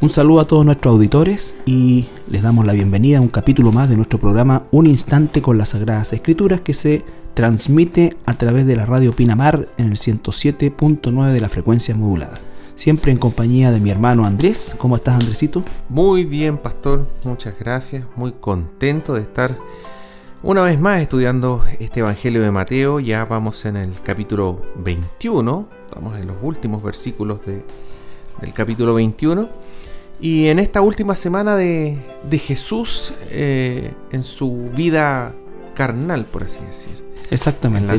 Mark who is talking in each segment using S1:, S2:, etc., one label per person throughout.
S1: Un saludo a todos nuestros auditores y les damos la bienvenida a un capítulo más de nuestro programa Un Instante con las Sagradas Escrituras, que se transmite a través de la radio Pinamar en el 107.9 de la frecuencia modulada. Siempre en compañía de mi hermano Andrés. ¿Cómo estás, Andresito?
S2: Muy bien, pastor, muchas gracias. Muy contento de estar una vez más estudiando este Evangelio de Mateo. Ya vamos en el capítulo 21, estamos en los últimos versículos del capítulo 21. Y en esta última semana de Jesús en su vida carnal, por así decir.
S1: Exactamente,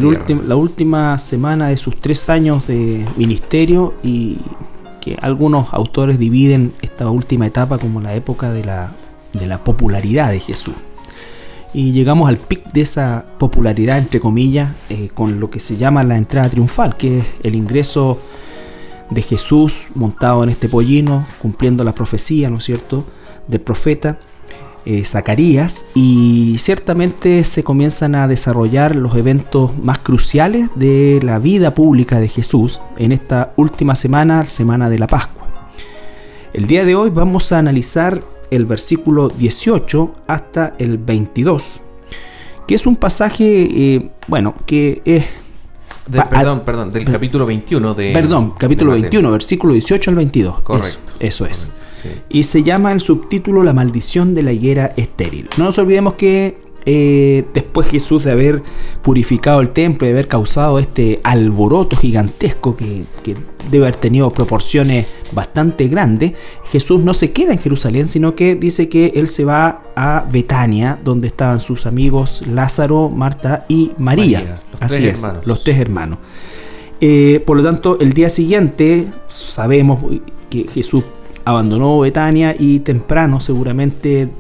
S1: la última semana de sus 3 años de ministerio, y que algunos autores dividen esta última etapa como la época de la popularidad de Jesús. Y llegamos al pic de esa popularidad, entre comillas, con lo que se llama la entrada triunfal, que es el ingreso de Jesús montado en este pollino, cumpliendo la profecía, ¿no es cierto?, del profeta Zacarías, y ciertamente se comienzan a desarrollar los eventos más cruciales de la vida pública de Jesús en esta última semana de la Pascua. El día de hoy vamos a analizar el versículo 18 hasta el 22, que es un pasaje, que es...
S2: del capítulo 21
S1: capítulo 21, versículo 18 al 22.
S2: Correcto.
S1: Eso es.
S2: Sí.
S1: Y se llama el subtítulo La maldición de la higuera estéril. No nos olvidemos que después Jesús de haber purificado el templo, de haber causado este alboroto gigantesco que debe haber tenido proporciones bastante grandes, Jesús no se queda en Jerusalén, sino que dice que él se va a Betania, donde estaban sus amigos Lázaro, Marta y María. Los tres hermanos. Por lo tanto, el día siguiente sabemos que Jesús abandonó Betania y temprano, seguramente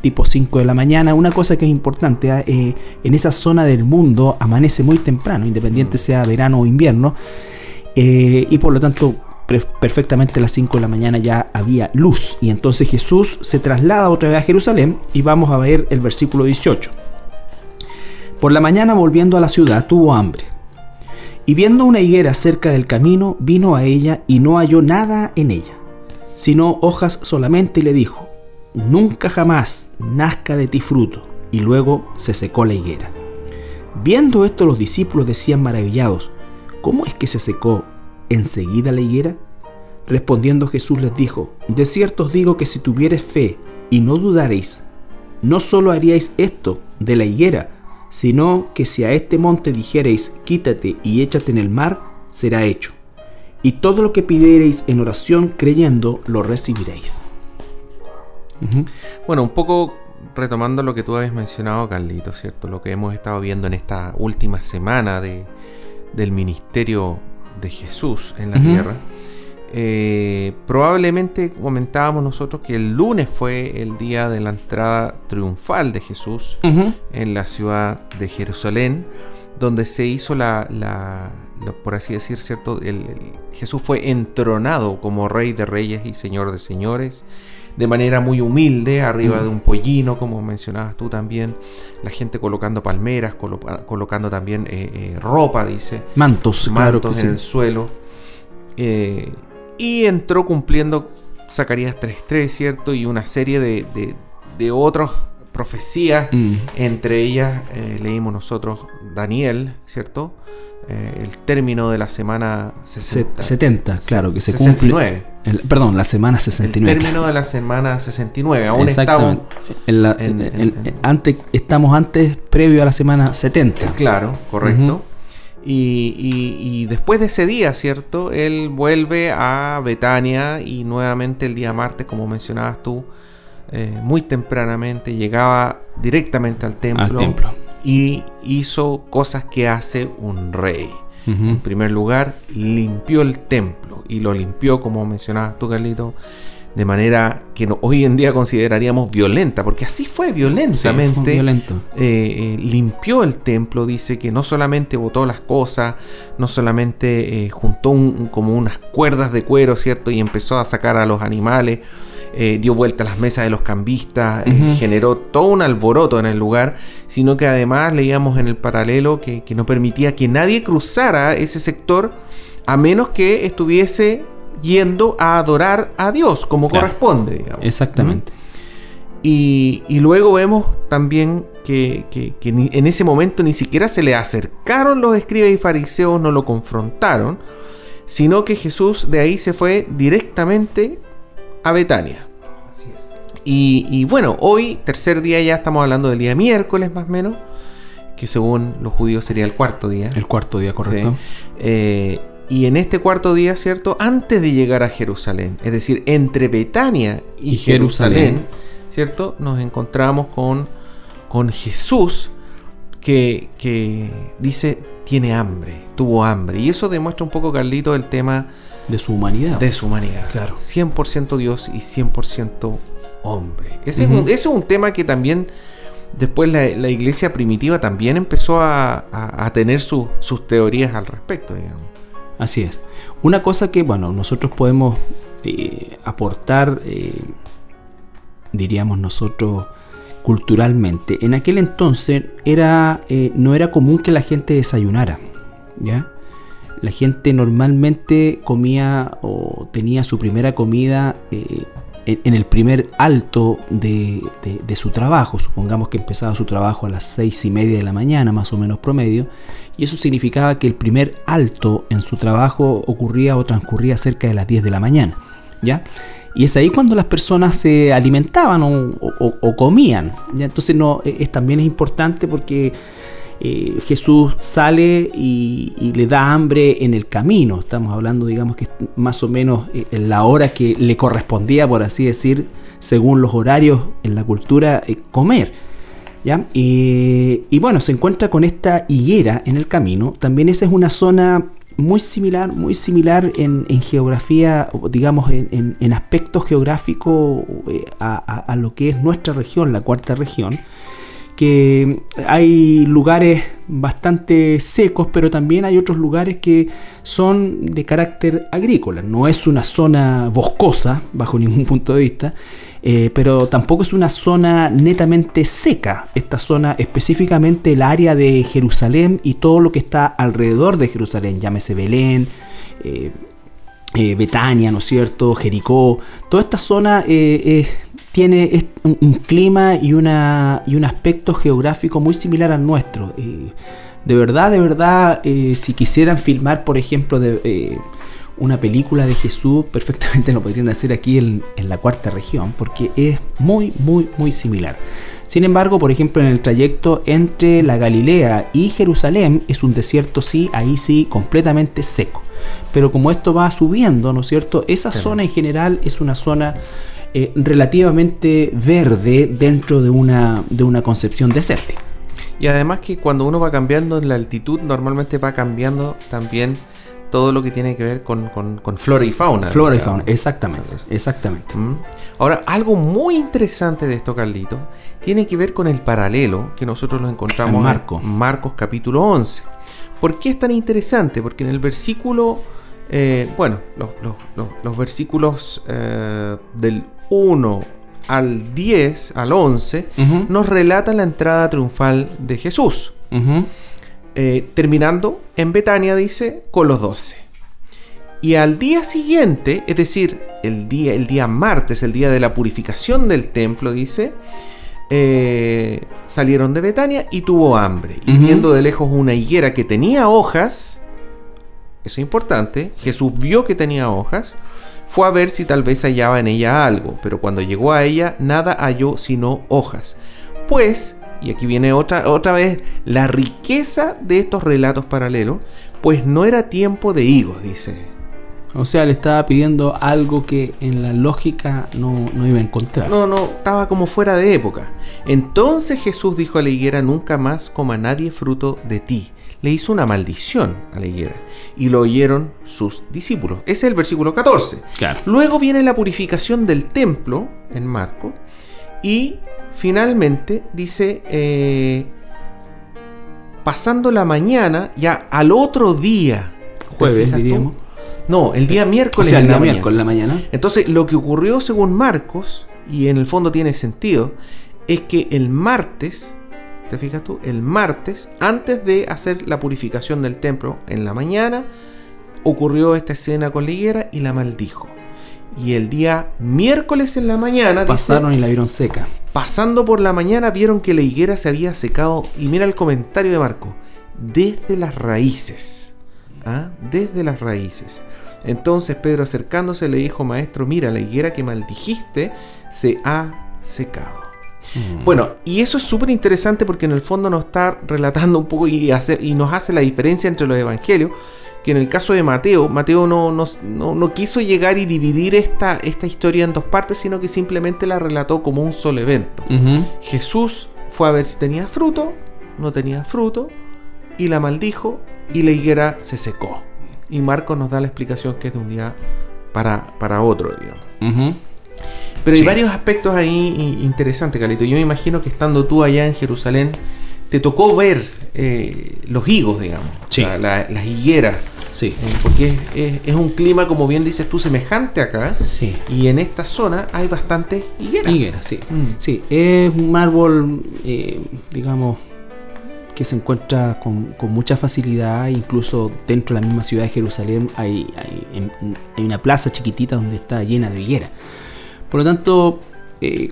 S1: tipo 5 de la mañana. Una cosa que es importante, en esa zona del mundo amanece muy temprano, independiente sea verano o invierno, y por lo tanto perfectamente a las 5 de la mañana ya había luz, y entonces Jesús se traslada otra vez a Jerusalén, y vamos a ver el versículo 18. Por la mañana, volviendo a la ciudad, tuvo hambre, y viendo una higuera cerca del camino, vino a ella y no halló nada en ella, sino hojas solamente, y le dijo: nunca jamás nazca de ti fruto. Y luego se secó la higuera. Viendo esto, los discípulos decían maravillados: ¿cómo es que se secó enseguida la higuera? Respondiendo Jesús les dijo: de cierto os digo que si tuviereis fe y no dudareis, no solo haríais esto de la higuera, sino que si a este monte dijereis: quítate y échate en el mar, será hecho. Y todo lo que pidiereis en oración creyendo, lo recibiréis.
S2: Bueno, un poco retomando lo que tú habías mencionado, Carlito, ¿cierto? Lo que hemos estado viendo en esta última semana del ministerio de Jesús en la tierra. Probablemente comentábamos nosotros que el lunes fue el día de la entrada triunfal de Jesús en la ciudad de Jerusalén, donde se hizo por así decir, ¿cierto? Jesús fue entronado como Rey de Reyes y Señor de Señores, de manera muy humilde, arriba de un pollino, como mencionabas tú también. La gente colocando palmeras, colocando también ropa, dice.
S1: Mantos claro
S2: en el suelo. Y entró cumpliendo Zacarías 3:3, ¿cierto? Y una serie de otras profecías. Entre ellas leímos nosotros Daniel, ¿cierto? El término de la semana
S1: 70, claro, que se
S2: 69.
S1: Cumple. La semana 69.
S2: El término de la semana 69. Aún
S1: estamos antes, previo a la semana 70.
S2: Claro, correcto. Y después de ese día, ¿cierto? Él vuelve a Betania, y nuevamente el día martes, como mencionabas tú, muy tempranamente llegaba directamente al templo. Y hizo cosas que hace un rey. En primer lugar, limpió el templo, y lo limpió, como mencionabas tú, Carlito, de manera que hoy en día consideraríamos violenta, porque así fue, violentamente.
S1: Sí, fue violento.
S2: Limpió el templo, dice que no solamente botó las cosas, no solamente juntó como unas cuerdas de cuero, ¿cierto? Y empezó a sacar a los animales, dio vuelta a las mesas de los cambistas, generó todo un alboroto en el lugar, sino que además leíamos en el paralelo que no permitía que nadie cruzara ese sector a menos que estuviese yendo a adorar a Dios como
S1: Claro.
S2: corresponde, digamos.
S1: Exactamente.
S2: Y luego vemos también que en ese momento ni siquiera se le acercaron los escribas y fariseos, no lo confrontaron, sino que Jesús de ahí se fue directamente a Betania.
S1: Así es.
S2: Y bueno, hoy, tercer día, ya estamos hablando del día miércoles más o menos, que según los judíos sería el cuarto día.
S1: El cuarto día, correcto.
S2: Sí. Y en este cuarto día, ¿cierto? Antes de llegar a Jerusalén, es decir, entre Betania y Jerusalén, ¿cierto? Nos encontramos con Jesús que dice, tiene hambre, tuvo hambre. Y eso demuestra un poco, Carlito, el tema
S1: De su humanidad.
S2: de su humanidad.
S1: Claro.
S2: 100% Dios y 100% hombre. Ese
S1: Ujú.
S2: es un tema que también después la iglesia primitiva también empezó a tener sus teorías al respecto, digamos.
S1: Así es. Una cosa que, bueno, nosotros podemos aportar, diríamos nosotros, culturalmente. En aquel entonces no era común que la gente desayunara, ¿ya? La gente normalmente comía o tenía su primera comida en el primer alto de su trabajo. Supongamos que empezaba su trabajo a las 6:30 de la mañana, más o menos promedio, y eso significaba que el primer alto en su trabajo ocurría o transcurría cerca de las 10 de la mañana, ¿ya? Y es ahí cuando las personas se alimentaban o comían, ¿ya? Entonces también es importante porque Jesús sale y le da hambre en el camino. Estamos hablando, digamos, que más o menos en la hora que le correspondía, por así decir, según los horarios en la cultura, comer, ¿ya? Y bueno, se encuentra con esta higuera en el camino. También esa es una zona muy similar en geografía, digamos, en aspectos geográficos a lo que es nuestra región, la cuarta región, que hay lugares bastante secos, pero también hay otros lugares que son de carácter agrícola. No es una zona boscosa, bajo ningún punto de vista, pero tampoco es una zona netamente seca. Esta zona, específicamente el área de Jerusalén y todo lo que está alrededor de Jerusalén, llámese Belén, Betania, ¿no es cierto?, Jericó, toda esta zona tiene un clima y un aspecto geográfico muy similar al nuestro. De verdad, si quisieran filmar, por ejemplo, una película de Jesús, perfectamente lo podrían hacer aquí en la cuarta región, porque es muy similar. Sin embargo, por ejemplo, en el trayecto entre la Galilea y Jerusalén es un desierto, sí, ahí sí, completamente seco. Pero como esto va subiendo, ¿no es cierto?, esa zona en general es una zona relativamente verde dentro de una concepción desértica.
S2: Y además que cuando uno va cambiando en la altitud, normalmente va cambiando también todo lo que tiene que ver con flora y fauna.
S1: Flora y fauna, exactamente.
S2: Ahora, algo muy interesante de esto, Carlito, tiene que ver con el paralelo que nosotros lo encontramos en Marcos capítulo 11. ¿Por qué es tan interesante? Porque en el versículo, los versículos del 1 al 10, al 11, nos relatan la entrada triunfal de Jesús. Terminando en Betania, dice, con los 12. Y al día siguiente, es decir, el día martes, el día de la purificación del templo, dice, salieron de Betania y tuvo hambre. Y viendo de lejos una higuera que tenía hojas, eso es importante, Jesús vio que tenía hojas, fue a ver si tal vez hallaba en ella algo, pero cuando llegó a ella, nada halló sino hojas. Pues, y aquí viene otra vez la riqueza de estos relatos paralelos, pues no era tiempo de higos, dice.
S1: O sea, le estaba pidiendo algo que en la lógica no iba a encontrar.
S2: No, estaba como fuera de época. Entonces Jesús dijo a la higuera, nunca más coma nadie fruto de ti. Le hizo una maldición a la higuera y lo oyeron sus discípulos. Ese es el versículo 14.
S1: Claro.
S2: Luego viene la purificación del templo en Marcos y finalmente dice, pasando la mañana, ya al otro día,
S1: jueves diríamos.
S2: No, el día miércoles,
S1: o sea, el
S2: en
S1: día miércoles en la mañana.
S2: Entonces, lo que ocurrió según Marcos, y en el fondo tiene sentido, es que el martes, ¿te fijas tú? El martes, antes de hacer la purificación del templo en la mañana, ocurrió esta escena con la higuera y la maldijo. Y el día miércoles en la mañana,
S1: pasaron
S2: dice,
S1: y la vieron seca.
S2: Pasando por la mañana vieron que la higuera se había secado. Y mira el comentario de Marco: desde las raíces. ¿Ah? Desde las raíces. Entonces Pedro, acercándose, le dijo: maestro, mira, la higuera que maldijiste se ha secado. Bueno, y eso es súper interesante porque en el fondo nos está relatando un poco y nos hace la diferencia entre los evangelios. Que en el caso de Mateo no quiso llegar y dividir esta historia en dos partes, sino que simplemente la relató como un solo evento. Jesús fue a ver si tenía fruto, no tenía fruto, y la maldijo, y la higuera se secó. Y Marcos nos da la explicación que es de un día para otro, digamos. Pero hay varios aspectos ahí interesantes, Carlito. Yo me imagino que estando tú allá en Jerusalén, te tocó ver los higos, digamos.
S1: Sí.
S2: Las higueras.
S1: Sí.
S2: Porque es un clima, como bien dices tú, semejante acá.
S1: Sí.
S2: Y en esta zona hay bastante higuera.
S1: Higuera, sí. Sí, es un árbol, digamos, que se encuentra con mucha facilidad. Incluso dentro de la misma ciudad de Jerusalén hay una plaza chiquitita donde está llena de higuera. Por lo tanto,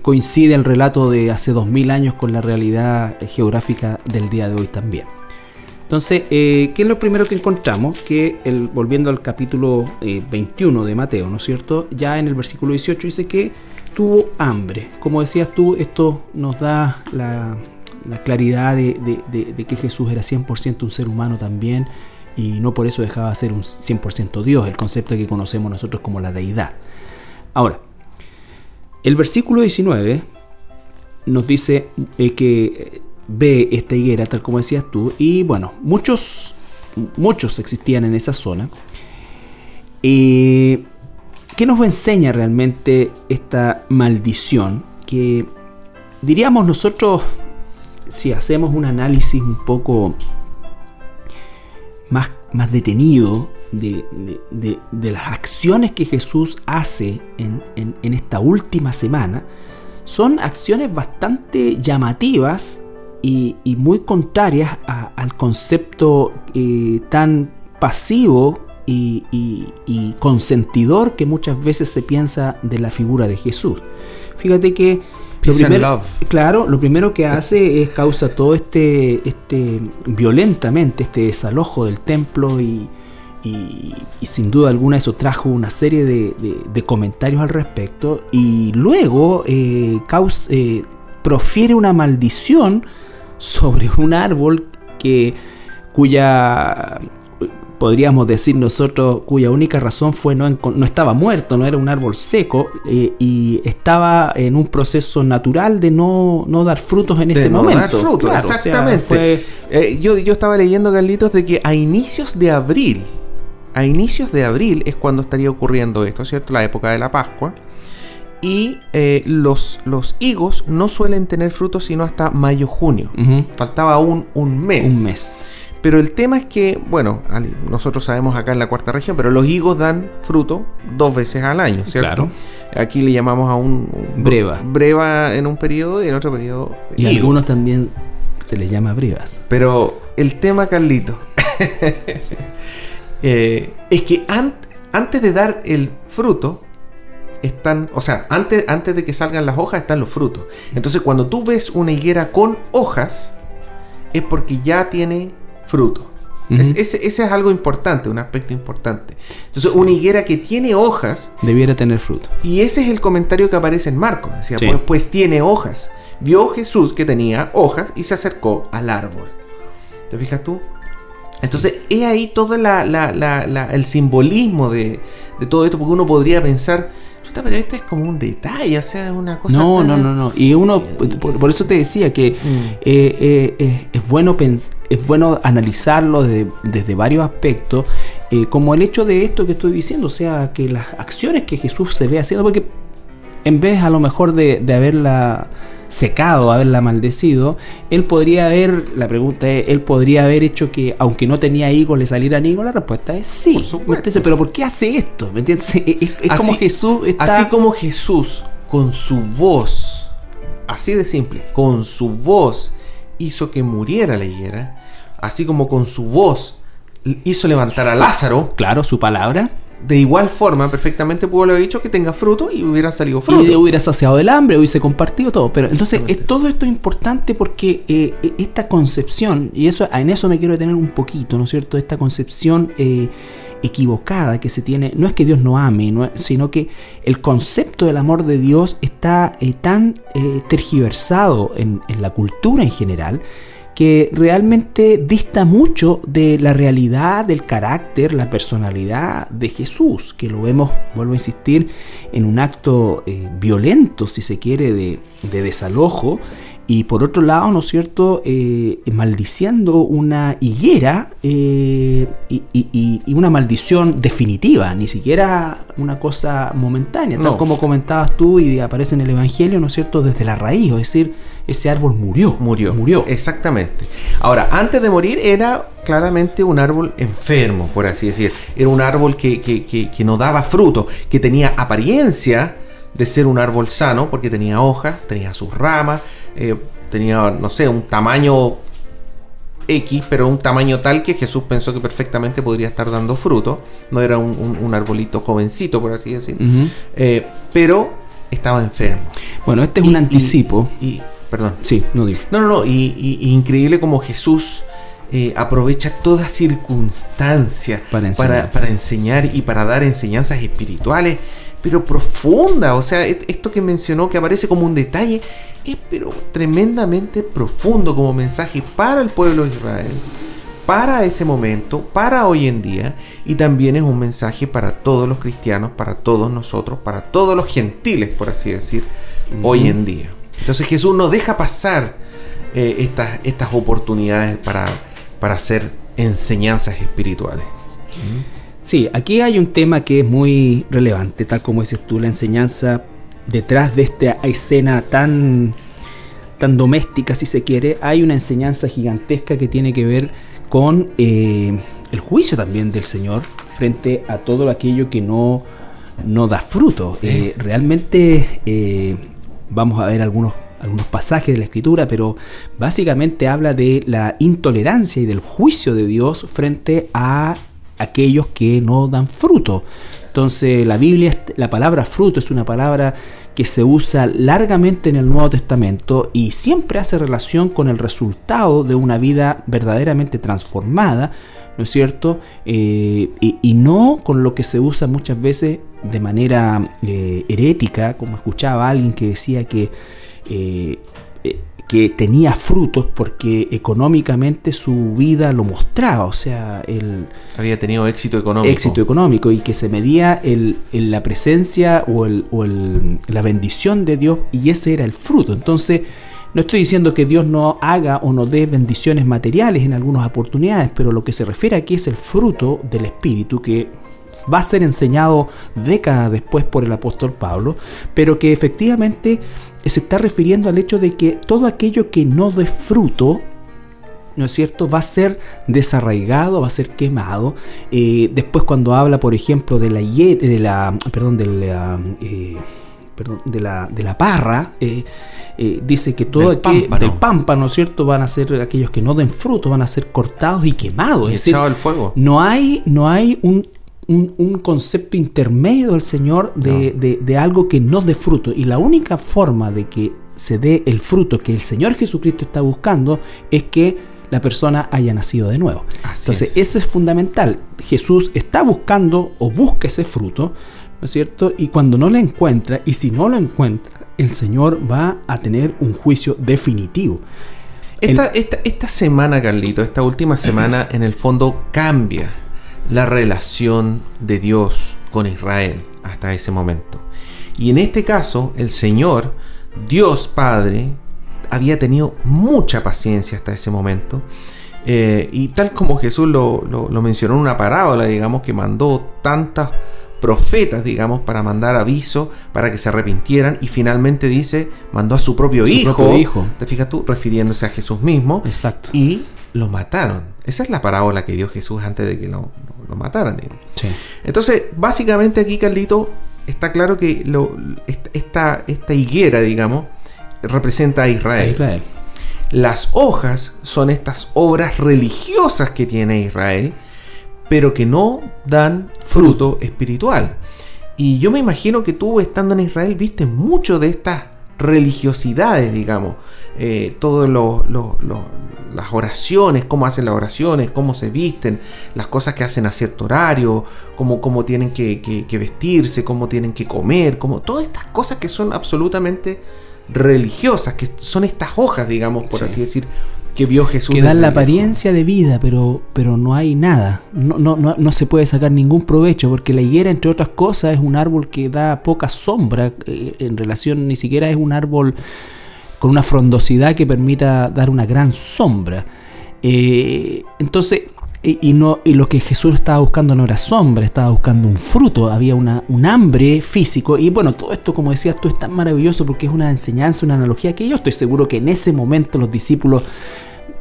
S1: coincide el relato de hace 2000 años con la realidad geográfica del día de hoy también. Entonces, ¿qué es lo primero que encontramos? Que volviendo al capítulo 21 de Mateo, ¿no es cierto? Ya en el versículo 18 dice que tuvo hambre. Como decías tú, esto nos da la claridad de que Jesús era 100% un ser humano también, y no por eso dejaba de ser un 100% Dios, el concepto que conocemos nosotros como la deidad. Ahora, el versículo 19 nos dice que ve esta higuera, tal como decías tú, y bueno, muchos existían en esa zona. ¿Qué nos enseña realmente esta maldición? Que diríamos nosotros, si hacemos un análisis un poco más detenido de las acciones que Jesús hace en esta última semana, son acciones bastante llamativas y muy contrarias al concepto tan pasivo y consentidor que muchas veces se piensa de la figura de Jesús. Fíjate que lo primero que hace es causa todo violentamente este desalojo del templo y sin duda alguna eso trajo una serie de comentarios al respecto, y luego profiere una maldición sobre un árbol cuya podríamos decir nosotros, cuya única razón fue no estaba muerto, no era un árbol seco, y estaba en un proceso natural de no dar frutos en ese momento.
S2: Dar frutos, claro, exactamente. O sea, yo estaba leyendo, Carlitos, de que a inicios de abril es cuando estaría ocurriendo esto, ¿cierto? La época de la Pascua. Y los higos no suelen tener frutos sino hasta mayo-junio. Faltaba un mes.
S1: Un mes.
S2: Pero el tema es que, bueno, nosotros sabemos acá en la cuarta región, pero los higos dan fruto 2 veces al año, ¿cierto? Claro. Aquí le llamamos a un breva en un periodo y en otro periodo
S1: y higo. Algunos también se les llama brevas.
S2: Pero el tema, Carlito, sí. Es que antes de dar el fruto están, o sea, antes de que salgan las hojas están los frutos. Entonces, cuando tú ves una higuera con hojas, es porque ya tiene fruto. Ese es algo importante, un aspecto importante. Entonces, sí, una higuera que tiene hojas
S1: debiera tener fruto.
S2: Y ese es el comentario que aparece en Marcos. Decía, sí, pues tiene hojas. Vio Jesús que tenía hojas y se acercó al árbol. ¿Te fijas tú? Entonces, es ahí todo el simbolismo de todo esto, porque uno podría pensar, pero esto es como un detalle, o sea, una cosa...
S1: No. Y uno, por eso te decía que es bueno analizarlo desde varios aspectos, como el hecho de esto que estoy diciendo, o sea, que las acciones que Jesús se ve haciendo, porque en vez a lo mejor de haberla secado, haberla maldecido, él podría haber hecho que, aunque no tenía higos, le salieran higos. La respuesta es sí. Por supuesto. Pero ¿por qué hace esto? ¿Me entiendes? Es así, como Jesús está...
S2: Así como Jesús, con su voz, así de simple, con su voz hizo que muriera la higuera, así como con su voz hizo levantar a Lázaro,
S1: claro, su palabra,
S2: de igual forma, perfectamente pudo haber dicho que tenga fruto y hubiera salido fruto.
S1: y hubiera saciado el hambre, hubiese compartido todo. Pero entonces todo esto es importante porque esta concepción, y en eso me quiero detener un poquito, ¿no es cierto? Esta concepción equivocada que se tiene, no es que Dios no ame, sino que el concepto del amor de Dios está tan tergiversado en la cultura en general, que realmente dista mucho de la realidad, del carácter, la personalidad de Jesús, que lo vemos, vuelvo a insistir, en un acto violento, si se quiere, de desalojo, y por otro lado, ¿no es cierto?, maldiciendo una higuera y una maldición definitiva, ni siquiera una cosa momentánea, tal como comentabas tú y aparece en el Evangelio, ¿no es cierto?, desde la raíz, es decir, ese árbol murió.
S2: Exactamente. Ahora, antes de morir era claramente un árbol enfermo, por así decir. Era un árbol que no daba fruto, que tenía apariencia de ser un árbol sano, porque tenía hojas, tenía sus ramas, tenía, no sé, un tamaño X, pero un tamaño tal que Jesús pensó que perfectamente podría estar dando fruto. No era un arbolito jovencito, por así decir.
S1: Uh-huh.
S2: Pero estaba enfermo.
S1: Bueno, este es un anticipo.
S2: Perdón.
S1: Sí, no digo.
S2: No. Y increíble como Jesús aprovecha toda circunstancia para enseñar y para dar enseñanzas espirituales, pero profundas. O sea, esto que mencionó, que aparece como un detalle, es pero tremendamente profundo como mensaje para el pueblo de Israel, para ese momento, para hoy en día, y también es un mensaje para todos los cristianos, para todos nosotros, para todos los gentiles, por así decir, hoy en día. Entonces Jesús no deja pasar estas oportunidades para hacer enseñanzas espirituales.
S1: Sí, aquí hay un tema que es muy relevante, tal como dices tú, la enseñanza detrás de esta escena tan doméstica, si se quiere. Hay una enseñanza gigantesca que tiene que ver con el juicio también del Señor frente a todo aquello que no da fruto. Realmente vamos a ver algunos pasajes de la Escritura, pero básicamente habla de la intolerancia y del juicio de Dios frente a aquellos que no dan fruto. Entonces la Biblia, la palabra fruto es una palabra que se usa largamente en el Nuevo Testamento y siempre hace relación con el resultado de una vida verdaderamente transformada, ¿no es cierto? Y no con lo que se usa muchas veces de manera herética, como escuchaba a alguien que decía que tenía frutos porque económicamente su vida lo mostraba, o sea, él
S2: había tenido éxito económico
S1: y que se medía en la presencia o la bendición de Dios, y ese era el fruto. Entonces, no estoy diciendo que Dios no haga o no dé bendiciones materiales en algunas oportunidades, pero lo que se refiere aquí es el fruto del Espíritu, que va a ser enseñado décadas después por el apóstol Pablo, pero que efectivamente se está refiriendo al hecho de que todo aquello que no dé fruto, ¿no es cierto?, va a ser desarraigado, va a ser quemado. Después, cuando habla, por ejemplo, de la parra, dice que todo del pámpano, ¿no es cierto?, van a ser aquellos que no den fruto, van a ser cortados y quemados.
S2: Es decir, al fuego.
S1: No hay un concepto intermedio del Señor de algo que no dé fruto, y la única forma de que se dé el fruto que el Señor Jesucristo está buscando es que la persona haya nacido de nuevo. Entonces eso es fundamental. Jesús está buscando o busca ese fruto, ¿no es cierto? Y cuando no lo encuentra, y si no lo encuentra, el Señor va a tener un juicio definitivo.
S2: Esta semana, Carlito, esta última semana, en el fondo cambia la relación de Dios con Israel hasta ese momento. Y en este caso, el Señor, Dios Padre, había tenido mucha paciencia hasta ese momento. Y tal como Jesús lo mencionó en una parábola, digamos, que mandó tantas profetas, digamos, para mandar aviso, para que se arrepintieran, y finalmente dice, mandó a su propio hijo. ¿Te fijas tú? Refiriéndose a Jesús mismo.
S1: Exacto.
S2: Y lo mataron. Esa es la parábola que dio Jesús antes de que lo mataran, digamos.
S1: Sí.
S2: Entonces, básicamente aquí, Carlito, está claro que esta higuera, digamos, representa a Israel. Las hojas son estas obras religiosas que tiene Israel, pero que no dan fruto espiritual. Y yo me imagino que tú, estando en Israel, viste mucho de estas religiosidades, digamos, todas las oraciones, cómo hacen las oraciones, cómo se visten, las cosas que hacen a cierto horario, cómo tienen que vestirse, cómo tienen que comer, todas estas cosas que son absolutamente religiosas, que son estas hojas, digamos, por así decir, que vio Jesús.
S1: Que dan la apariencia de vida, pero no hay nada. No se puede sacar ningún provecho, porque la higuera, entre otras cosas, es un árbol que da poca sombra, en relación, ni siquiera es un árbol con una frondosidad que permita dar una gran sombra. Entonces, y lo que Jesús estaba buscando no era sombra, estaba buscando un fruto, había un hambre físico. Y bueno, todo esto, como decías tú, es tan maravilloso porque es una enseñanza, una analogía que yo estoy seguro que en ese momento los discípulos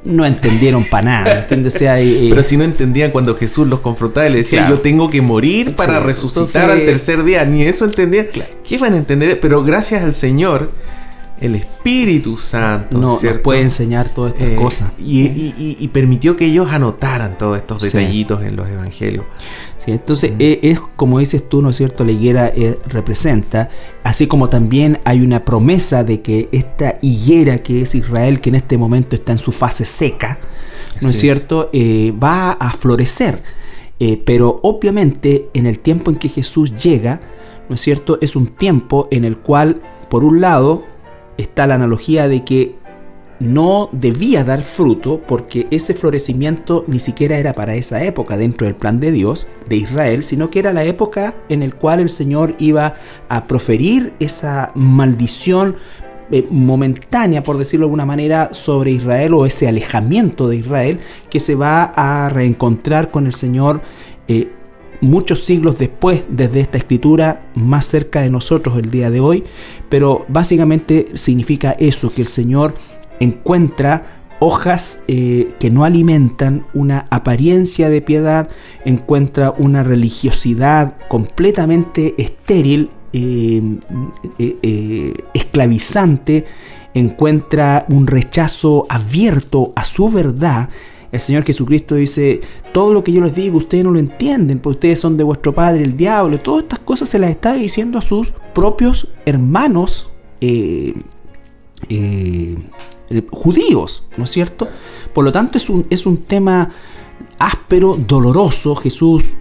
S1: no entendieron para nada, ¿entiendes? O sea,
S2: pero si no entendían cuando Jesús los confrontaba y le decía, claro, yo tengo que morir para resucitar al tercer día, ni eso entendían. Claro. ¿Qué van a entender? Pero gracias al Señor, el Espíritu Santo
S1: nos puede enseñar todas estas cosas.
S2: Y permitió que ellos anotaran todos estos detallitos en los evangelios.
S1: Sí, entonces es como dices tú, ¿no es cierto? La higuera representa, así como también hay una promesa de que esta higuera que es Israel, que en este momento está en su fase seca, ¿no es cierto? Va a florecer. Pero obviamente en el tiempo en que Jesús llega, ¿no es cierto? Es un tiempo en el cual, por un lado, está la analogía de que no debía dar fruto porque ese florecimiento ni siquiera era para esa época dentro del plan de Dios, de Israel, sino que era la época en la cual el Señor iba a proferir esa maldición momentánea, por decirlo de alguna manera, sobre Israel, o ese alejamiento de Israel que se va a reencontrar con el Señor muchos siglos después, desde esta escritura, más cerca de nosotros el día de hoy. Pero básicamente significa eso, que el Señor encuentra hojas que no alimentan, una apariencia de piedad, encuentra una religiosidad completamente estéril, esclavizante, encuentra un rechazo abierto a su verdad. El Señor Jesucristo dice, todo lo que yo les digo ustedes no lo entienden, porque ustedes son de vuestro padre el diablo. Todas estas cosas se las está diciendo a sus propios hermanos judíos, ¿no es cierto? Por lo tanto es un tema áspero, doloroso. Jesús,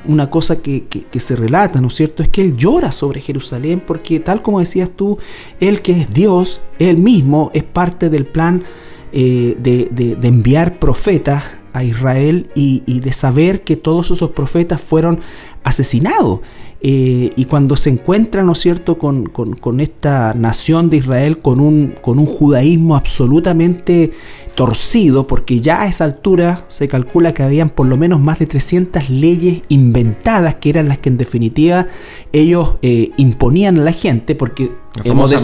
S1: una cosa que se relata, ¿no es cierto?, es que Él llora sobre Jerusalén, porque tal como decías tú, Él que es Dios, Él mismo es parte del plan de enviar profetas a Israel y de saber que todos esos profetas fueron asesinados. Y cuando se encuentra, ¿no es cierto?, con esta nación de Israel, con un judaísmo absolutamente torcido, porque ya a esa altura se calcula que habían por lo menos más de 300 leyes inventadas, que eran las que en definitiva ellos imponían a la gente, porque hemos de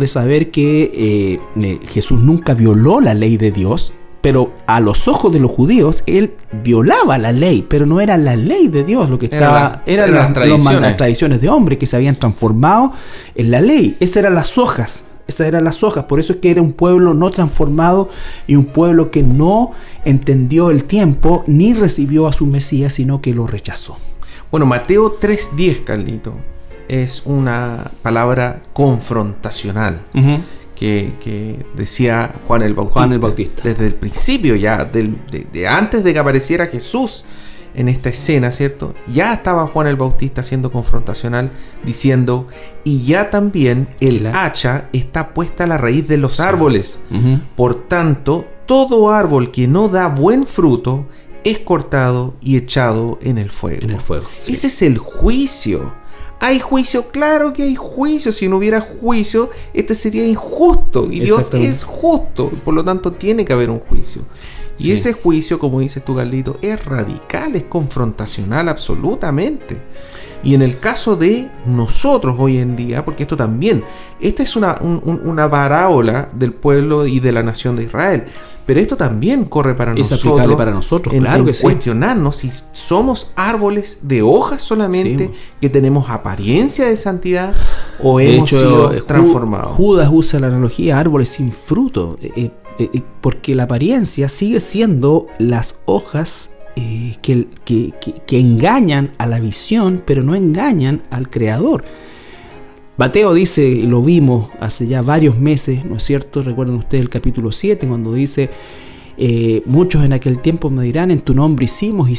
S1: saber que Jesús nunca violó la ley de Dios, pero a los ojos de los judíos él violaba la ley, pero no era la ley de Dios lo que estaba, eran las tradiciones de hombre que se habían transformado en la ley. Esas eran las hojas, por eso es que era un pueblo no transformado y un pueblo que no entendió el tiempo ni recibió a su Mesías, sino que lo rechazó.
S2: Bueno, Mateo 3:10, Carlito, es una palabra confrontacional. Que decía Juan el Bautista. Desde el principio ya, de antes de que apareciera Jesús en esta escena, ¿cierto? Ya estaba Juan el Bautista siendo confrontacional, diciendo, y ya también el hacha está puesta a la raíz de los árboles. Por tanto, todo árbol que no da buen fruto es cortado y echado en el fuego. Sí. Ese es el juicio. ¿Hay juicio? Claro que hay juicio. Si no hubiera juicio, este sería injusto. Y Dios es justo. Por lo tanto, tiene que haber un juicio. Y ese juicio, como dices tú, Carlito, es radical, es confrontacional absolutamente. Y en el caso de nosotros hoy en día, porque esta es una parábola del pueblo y de la nación de Israel, pero esto también corre para nosotros. Es aplicable para nosotros, claro que sí. Cuestionarnos si somos árboles de hojas solamente, que tenemos apariencia de santidad, o hemos sido transformados.
S1: Judas usa la analogía árboles sin fruto, porque la apariencia sigue siendo las hojas que engañan a la visión, pero no engañan al Creador. Mateo dice, lo vimos hace ya varios meses, ¿no es cierto? Recuerden ustedes el capítulo 7, cuando dice, muchos en aquel tiempo me dirán, en tu nombre hicimos,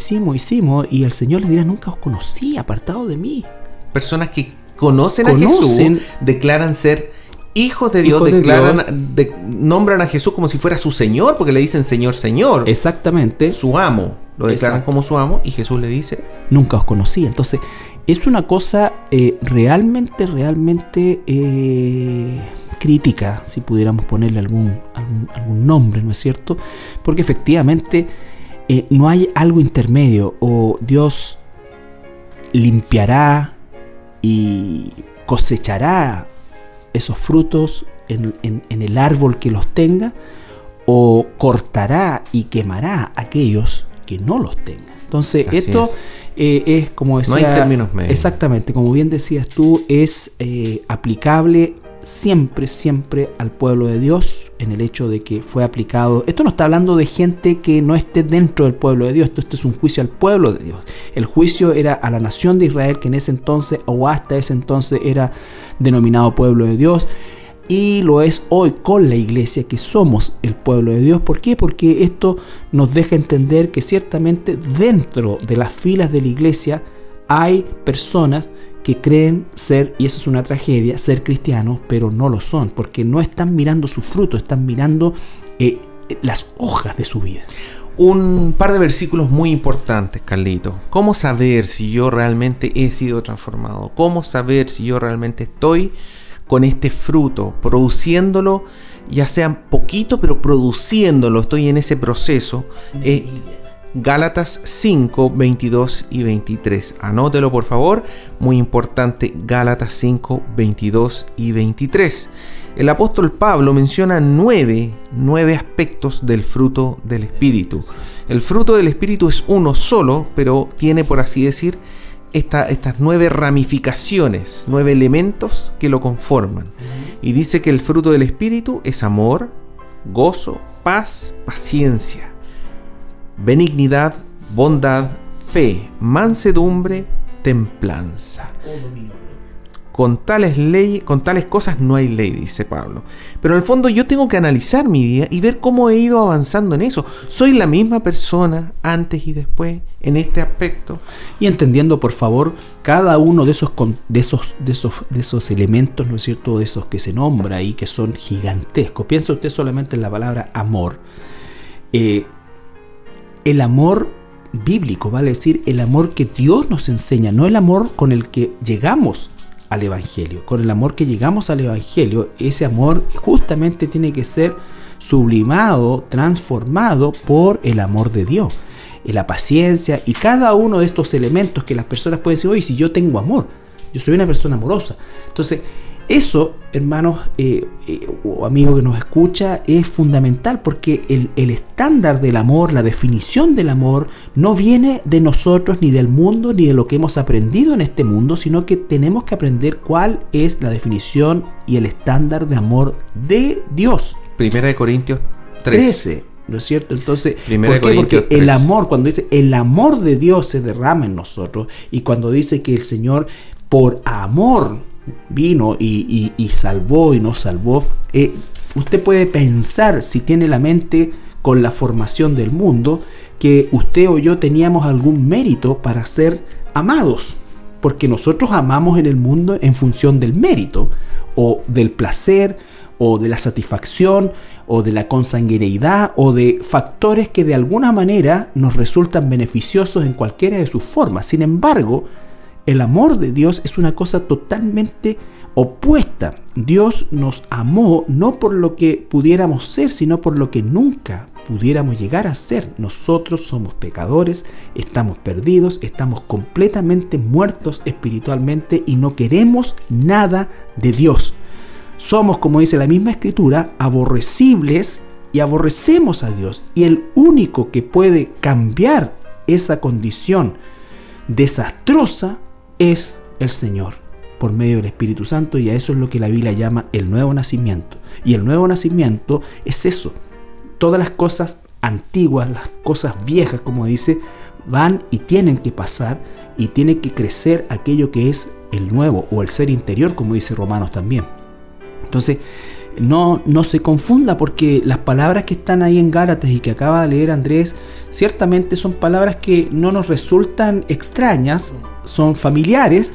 S1: y el Señor les dirá, nunca os conocí, apartado de mí.
S2: Personas que conocen a Jesús, declaran ser hijos de Dios, nombran a Jesús como si fuera su Señor, porque le dicen Señor, Señor.
S1: Exactamente.
S2: Su amo, lo declaran como su amo, y Jesús le dice,
S1: nunca os conocí. Entonces, es una cosa realmente crítica, si pudiéramos ponerle algún nombre, ¿no es cierto? Porque efectivamente no hay algo intermedio, o Dios limpiará y cosechará esos frutos en el árbol que los tenga, o cortará y quemará a aquellos que no los tengan. Entonces, así esto es como decía,
S2: no hay términos medios.
S1: Exactamente, como bien decías tú, es aplicable siempre al pueblo de Dios, en el hecho de que fue aplicado. Esto no está hablando de gente que no esté dentro del pueblo de Dios, esto es un juicio al pueblo de Dios. El juicio era a la nación de Israel, que en ese entonces o hasta ese entonces era denominado pueblo de Dios, y lo es hoy con la iglesia, que somos el pueblo de Dios. ¿Por qué? Porque esto nos deja entender que ciertamente dentro de las filas de la iglesia hay personas que creen ser, y eso es una tragedia, ser cristianos, pero no lo son, porque no están mirando su fruto, están mirando las hojas de su vida.
S2: Un par de versículos muy importantes, Carlito. ¿Cómo saber si yo realmente he sido transformado? ¿Cómo saber si yo realmente estoy con este fruto, produciéndolo, ya sea poquito, pero produciéndolo? Estoy en ese proceso. Gálatas 5, 22 y 23. Anótelo, por favor. Muy importante, Gálatas 5, 22 y 23. El apóstol Pablo menciona nueve aspectos del fruto del Espíritu. El fruto del Espíritu es uno solo, pero tiene, por así decir, estas 9 ramificaciones, 9 elementos que lo conforman. Y dice que el fruto del Espíritu es amor, gozo, paz, paciencia, benignidad, bondad, fe, mansedumbre, templanza. Con tales cosas no hay ley, dice Pablo. Pero en el fondo yo tengo que analizar mi vida y ver cómo he ido avanzando en eso. ¿Soy la misma persona antes y después en este aspecto?
S1: Y entendiendo, por favor, cada uno de esos elementos, ¿no es cierto?, de esos que se nombra ahí, que son gigantescos. Piensa usted solamente en la palabra amor. El amor bíblico, vale decir, el amor que Dios nos enseña, no el amor con el que llegamos al Evangelio. Con el amor que llegamos al Evangelio, ese amor justamente tiene que ser sublimado, transformado por el amor de Dios, la paciencia y cada uno de estos elementos que las personas pueden decir, oye, si yo tengo amor, yo soy una persona amorosa. Entonces, eso, hermanos o amigo que nos escucha, es fundamental, porque el estándar del amor, la definición del amor, no viene de nosotros, ni del mundo, ni de lo que hemos aprendido en este mundo, sino que tenemos que aprender cuál es la definición y el estándar de amor de Dios.
S2: 1 Corintios 13.
S1: ¿No es cierto? Entonces, ¿por qué? Porque el amor, cuando dice el amor de Dios se derrama en nosotros, y cuando dice que el Señor por amor vino y salvó y nos salvó, usted puede pensar, si tiene la mente con la formación del mundo, que usted o yo teníamos algún mérito para ser amados, porque nosotros amamos en el mundo en función del mérito o del placer o de la satisfacción o de la consanguineidad o de factores que de alguna manera nos resultan beneficiosos en cualquiera de sus formas. Sin embargo, el amor de Dios es una cosa totalmente opuesta. Dios nos amó no por lo que pudiéramos ser, sino por lo que nunca pudiéramos llegar a ser. Nosotros somos pecadores, estamos perdidos, estamos completamente muertos espiritualmente y no queremos nada de Dios. Somos, como dice la misma Escritura, aborrecibles y aborrecemos a Dios. Y el único que puede cambiar esa condición desastrosa es el Señor, por medio del Espíritu Santo, y a eso es lo que la Biblia llama el nuevo nacimiento. Y el nuevo nacimiento es eso: todas las cosas antiguas, las cosas viejas, como dice, van y tienen que pasar y tiene que crecer aquello que es el nuevo o el ser interior, como dice Romanos también. Entonces, no se confunda, porque las palabras que están ahí en Gálatas y que acaba de leer Andrés, ciertamente son palabras que no nos resultan extrañas, son familiares,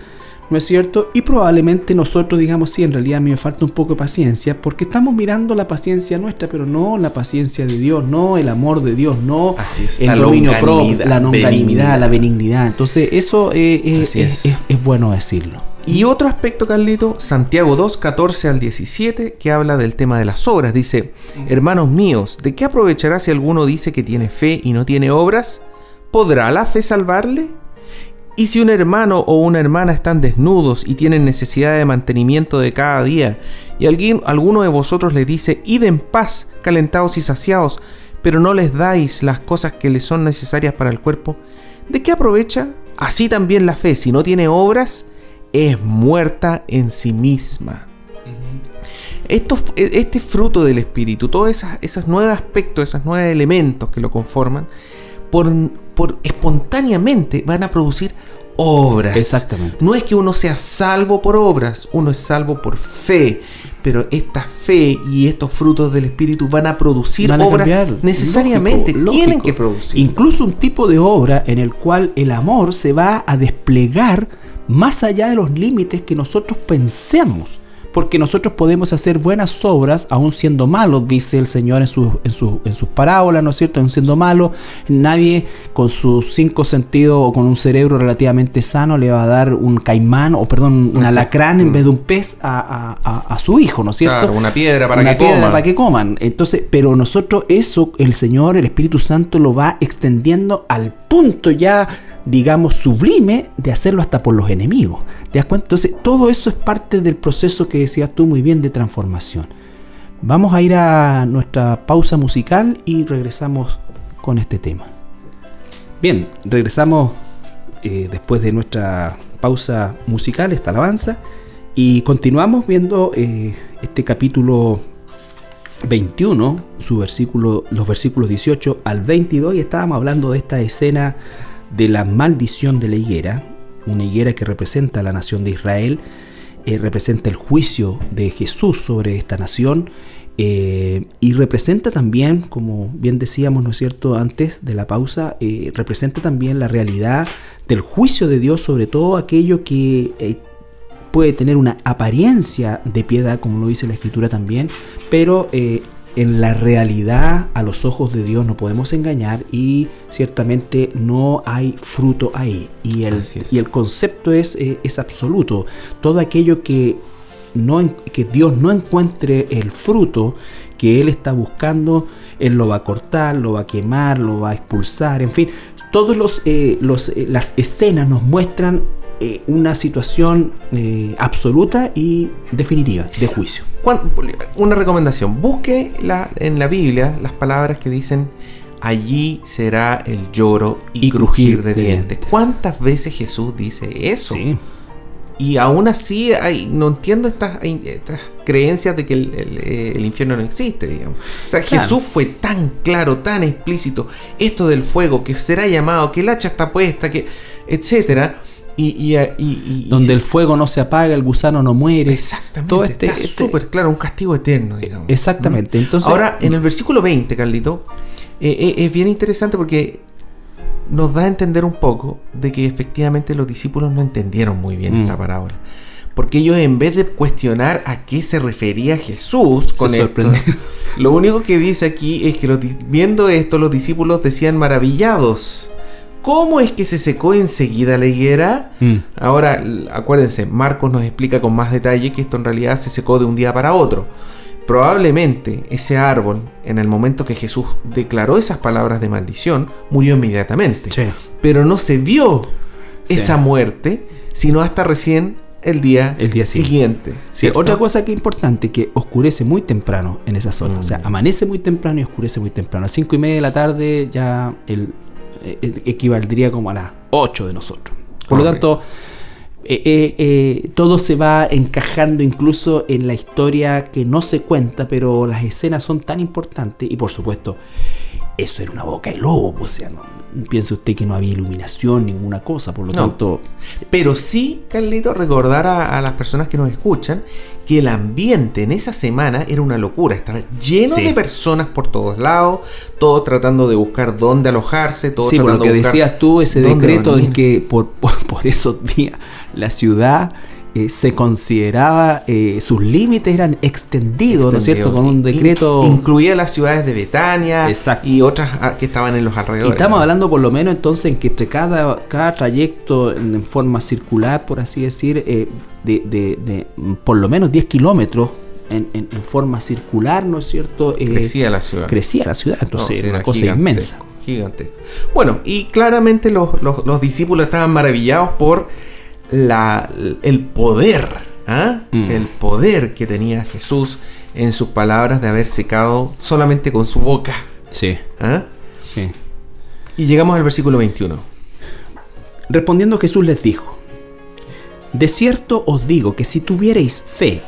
S1: ¿no es cierto? Y probablemente nosotros digamos, sí, en realidad a mí me falta un poco de paciencia, porque estamos mirando la paciencia nuestra, pero no la paciencia de Dios, no el amor de Dios, no el dominio propio, la longanimidad, la benignidad. Entonces eso es bueno decirlo.
S2: Y otro aspecto, Carlito, Santiago 2, 14 al 17, que habla del tema de las obras. Dice: hermanos míos, ¿de qué aprovechará si alguno dice que tiene fe y no tiene obras? ¿Podrá la fe salvarle? Y si un hermano o una hermana están desnudos y tienen necesidad de mantenimiento de cada día, y alguno de vosotros les dice: id en paz, calentados y saciados, pero no les dais las cosas que les son necesarias para el cuerpo, ¿de qué aprovecha? Así también la fe, si no tiene obras, es muerta en sí misma. Este fruto del Espíritu, todos esos nuevos aspectos, esos nuevos elementos que lo conforman, por espontáneamente van a producir obras.
S1: Exactamente.
S2: No es que uno sea salvo por obras, uno es salvo por fe. Pero esta fe y estos frutos del Espíritu van a producir obras necesariamente, tienen que producir.
S1: Incluso un tipo de obra en el cual el amor se va a desplegar más allá de los límites que nosotros pensemos. Porque nosotros podemos hacer buenas obras aún siendo malos, dice el Señor en sus parábolas, ¿no es cierto? Aún siendo malos, nadie con sus 5 sentidos o con un cerebro relativamente sano le va a dar un caimán, un alacrán en vez de un pez a su hijo, ¿no es cierto?
S2: Claro, una piedra para que
S1: coman. Entonces, pero nosotros eso, el Señor, el Espíritu Santo lo va extendiendo al punto ya, digamos, sublime de hacerlo hasta por los enemigos. ¿Te das cuenta? Entonces, todo eso es parte del proceso que decías tú muy bien de transformación. Vamos a ir a nuestra pausa musical y regresamos con este tema. Bien, regresamos después de nuestra pausa musical, esta alabanza, y continuamos viendo este capítulo 21, los versículos 18 al 22, y estábamos hablando de esta escena de la maldición de la higuera, una higuera que representa a la nación de Israel, representa el juicio de Jesús sobre esta nación, y representa también, como bien decíamos, ¿no es cierto?, antes de la pausa, representa también la realidad del juicio de Dios sobre todo aquello que puede tener una apariencia de piedad, como lo dice la Escritura también, pero en la realidad, a los ojos de Dios no podemos engañar, y ciertamente no hay fruto ahí. Y el concepto es absoluto. Todo aquello que Dios no encuentre el fruto que Él está buscando, Él lo va a cortar, lo va a quemar, lo va a expulsar. En fin, todas las escenas nos muestran una situación absoluta y definitiva de juicio.
S2: Una recomendación: busque en la Biblia las palabras que dicen: allí será el lloro y crujir de dientes. ¿Cuántas veces Jesús dice eso?
S1: Sí.
S2: Y aún así no entiendo estas creencias de que el infierno no existe, digamos. O sea, claro. Jesús fue tan claro, tan explícito: esto del fuego, que será llamado, que el hacha está puesta, que etcétera.
S1: Donde el fuego no se apaga, el gusano no muere.
S2: Exactamente. Todo está súper claro, un castigo eterno, digamos.
S1: Exactamente. Entonces,
S2: ahora, en el versículo 20, Carlito, es bien interesante porque nos da a entender un poco de que efectivamente los discípulos no entendieron muy bien esta parábola. Porque ellos, en vez de cuestionar a qué se refería Jesús con esto, lo único que dice aquí es que viendo esto, los discípulos decían maravillados: ¿cómo es que se secó enseguida la higuera? Ahora, acuérdense, Marcos nos explica con más detalle que esto en realidad se secó de un día para otro. Probablemente ese árbol, en el momento que Jesús declaró esas palabras de maldición, murió inmediatamente. Sí. Pero no se vio esa muerte, sino hasta recién el día siguiente.
S1: Sí. Otra cosa que es importante, que oscurece muy temprano en esa zona. O sea, amanece muy temprano y oscurece muy temprano. A 5:30 de la tarde ya equivaldría como a las 8 de nosotros. Por lo tanto, todo se va encajando incluso en la historia que no se cuenta, pero las escenas son tan importantes. Y por supuesto, eso era una boca de lobo, o sea, no piense usted que no había iluminación, ninguna cosa, por lo tanto...
S2: Pero sí, Carlito, recordar a las personas que nos escuchan que el ambiente en esa semana era una locura, estaba lleno de personas por todos lados, todos tratando de buscar dónde alojarse, todos tratando
S1: por lo que
S2: de buscar
S1: decías tú, ese decreto
S2: dormir.
S1: en que por esos días la ciudad... se consideraba, sus límites eran extendidos, ¿no es cierto? Con un decreto...
S2: Incluía las ciudades de Betania.
S1: Exacto.
S2: Y otras que estaban en los alrededores.
S1: Y estamos hablando por lo menos entonces en que entre cada trayecto en forma circular, por así decir, de por lo menos 10 kilómetros en forma circular, ¿no es cierto?
S2: Crecía la ciudad.
S1: Entonces era una cosa inmensa.
S2: Gigantesco. Bueno, y claramente los discípulos estaban maravillados por el poder, el poder que tenía Jesús en sus palabras de haber secado solamente con su boca.
S1: Sí. Sí.
S2: Y llegamos al versículo 21.
S1: Respondiendo Jesús les dijo: de cierto os digo que si tuviereis fe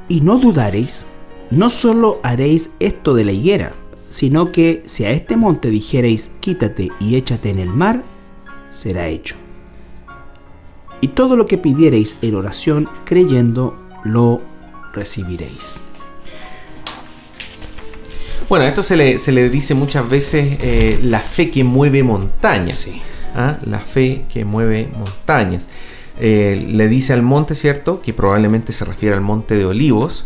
S1: y no dudareis, no solo haréis esto de la higuera, sino que si a este monte dijereis quítate y échate en el mar, será hecho. Y todo lo que pidiereis en oración, creyendo, lo recibiréis.
S2: Bueno, esto se le dice muchas veces la fe que mueve montañas.
S1: Sí.
S2: La fe que mueve montañas. Le dice al monte, ¿cierto? Que probablemente se refiere al monte de Olivos,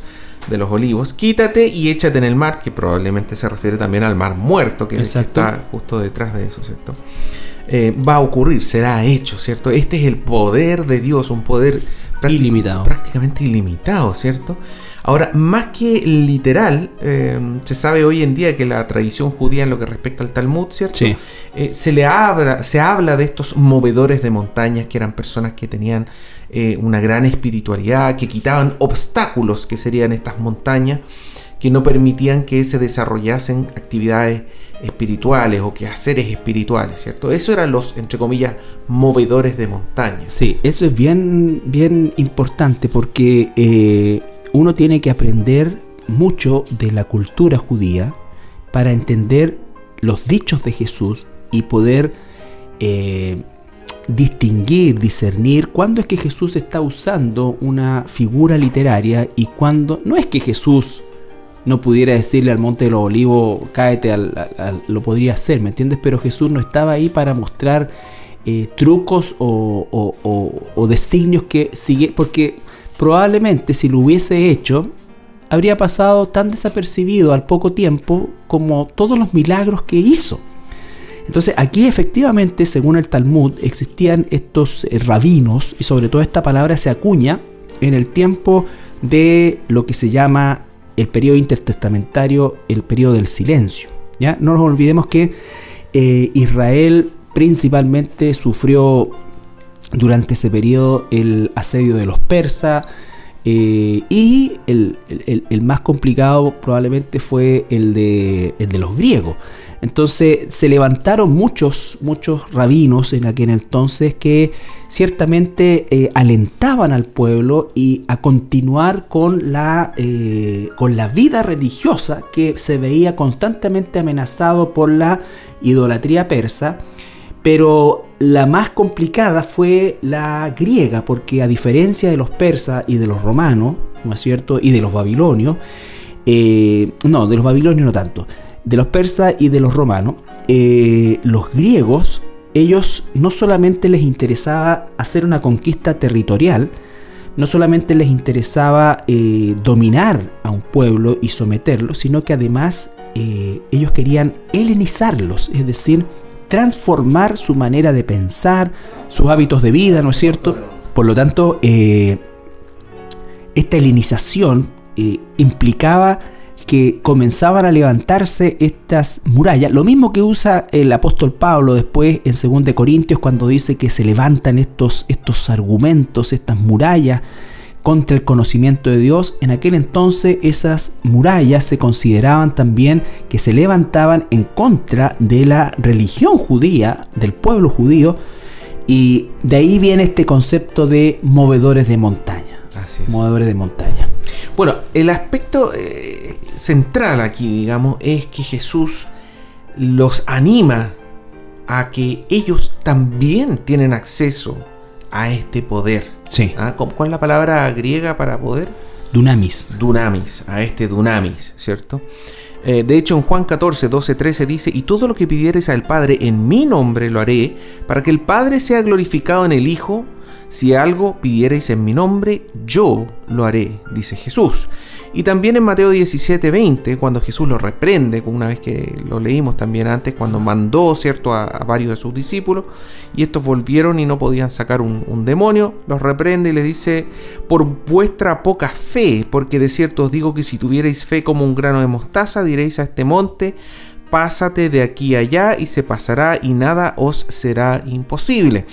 S2: de los Olivos. Quítate y échate en el mar, que probablemente se refiere también al mar muerto, que está justo detrás de eso, ¿cierto? Va a ocurrir, será hecho, ¿cierto? Este es el poder de Dios, un poder prácticamente ilimitado, ¿cierto? Ahora, más que literal, se sabe hoy en día que la tradición judía en lo que respecta al Talmud, ¿cierto?
S1: Sí.
S2: Se habla de estos movedores de montañas, que eran personas que tenían una gran espiritualidad, que quitaban obstáculos que serían estas montañas, que no permitían que se desarrollasen actividades espirituales o quehaceres espirituales, ¿cierto? Eso eran los, entre comillas, movedores de montañas.
S1: Sí, eso es bien, bien importante porque uno tiene que aprender mucho de la cultura judía para entender los dichos de Jesús y poder distinguir, discernir cuándo es que Jesús está usando una figura literaria y cuándo no es que Jesús no pudiera decirle al monte de los olivos, cáete, lo podría hacer, ¿me entiendes? Pero Jesús no estaba ahí para mostrar trucos o designios que sigue, porque probablemente si lo hubiese hecho, habría pasado tan desapercibido al poco tiempo como todos los milagros que hizo. Entonces aquí efectivamente, según el Talmud, existían estos rabinos, y sobre todo esta palabra se acuña en el tiempo de lo que se llama el periodo intertestamentario, el periodo del silencio, ¿ya? No nos olvidemos que Israel principalmente sufrió durante ese periodo el asedio de los persas, y el más complicado probablemente fue el de los griegos. Entonces se levantaron muchos rabinos en aquel entonces que ciertamente alentaban al pueblo y a continuar con la vida religiosa que se veía constantemente amenazado por la idolatría persa. Pero la más complicada fue la griega, porque a diferencia de los persas y de los romanos, ¿no es cierto? Y de los babilonios, de los babilonios no tanto, de los persas y de los romanos, los griegos, ellos no solamente les interesaba hacer una conquista territorial, no solamente les interesaba dominar a un pueblo y someterlo, sino que además ellos querían helenizarlos, es decir, transformar su manera de pensar, sus hábitos de vida, ¿no es cierto? Por lo tanto, esta helenización implicaba que comenzaban a levantarse estas murallas, lo mismo que usa el apóstol Pablo después en 2 Corintios cuando dice que se levantan estos argumentos, estas murallas contra el conocimiento de Dios. En aquel entonces esas murallas se consideraban también que se levantaban en contra de la religión judía, del pueblo judío, y de ahí viene este concepto de movedores de montaña.
S2: Así es.
S1: Movedores de montaña.
S2: Bueno, el aspecto central aquí, digamos, es que Jesús los anima a que ellos también tienen acceso a este poder.
S1: Sí.
S2: ¿Cuál es la palabra griega para poder?
S1: Dunamis.
S2: Dunamis, a este dunamis, ¿cierto? De hecho, en Juan 14, 12, 13 dice: y todo lo que pidiereis al Padre en mi nombre lo haré, para que el Padre sea glorificado en el Hijo. Si algo pidiereis en mi nombre, yo lo haré, dice Jesús. Y también en Mateo 17, 20, cuando Jesús lo reprende, una vez que lo leímos también antes, cuando mandó, ¿cierto?, a varios de sus discípulos, y estos volvieron y no podían sacar un demonio, los reprende y le dice: por vuestra poca fe, porque de cierto os digo que si tuvierais fe como un grano de mostaza, diréis a este monte: pásate de aquí a allá, y se pasará, y nada os será imposible.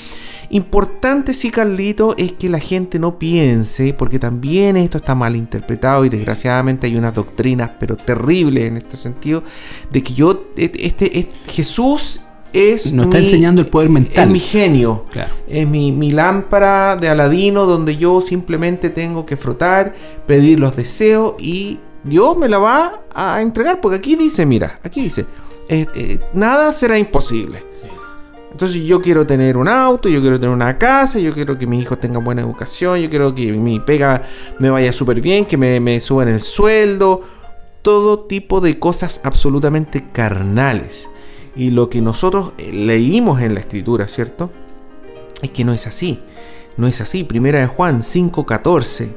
S2: Importante, sí, Carlito, es que la gente no piense, porque también esto está mal interpretado y desgraciadamente hay unas doctrinas pero terribles en este sentido, de que Jesús nos
S1: está enseñando el poder mental.
S2: Es mi genio,
S1: claro.
S2: Es mi lámpara de Aladino, donde yo simplemente tengo que frotar, pedir los deseos y Dios me la va a entregar, porque aquí dice, mira, nada será imposible. Sí. Entonces yo quiero tener un auto, yo quiero tener una casa, yo quiero que mis hijos tengan buena educación, yo quiero que mi pega me vaya súper bien, que me suban el sueldo, todo tipo de cosas absolutamente carnales. Y lo que nosotros leímos en la Escritura, ¿cierto?, es que no es así. No es así. Primera de Juan 5, 14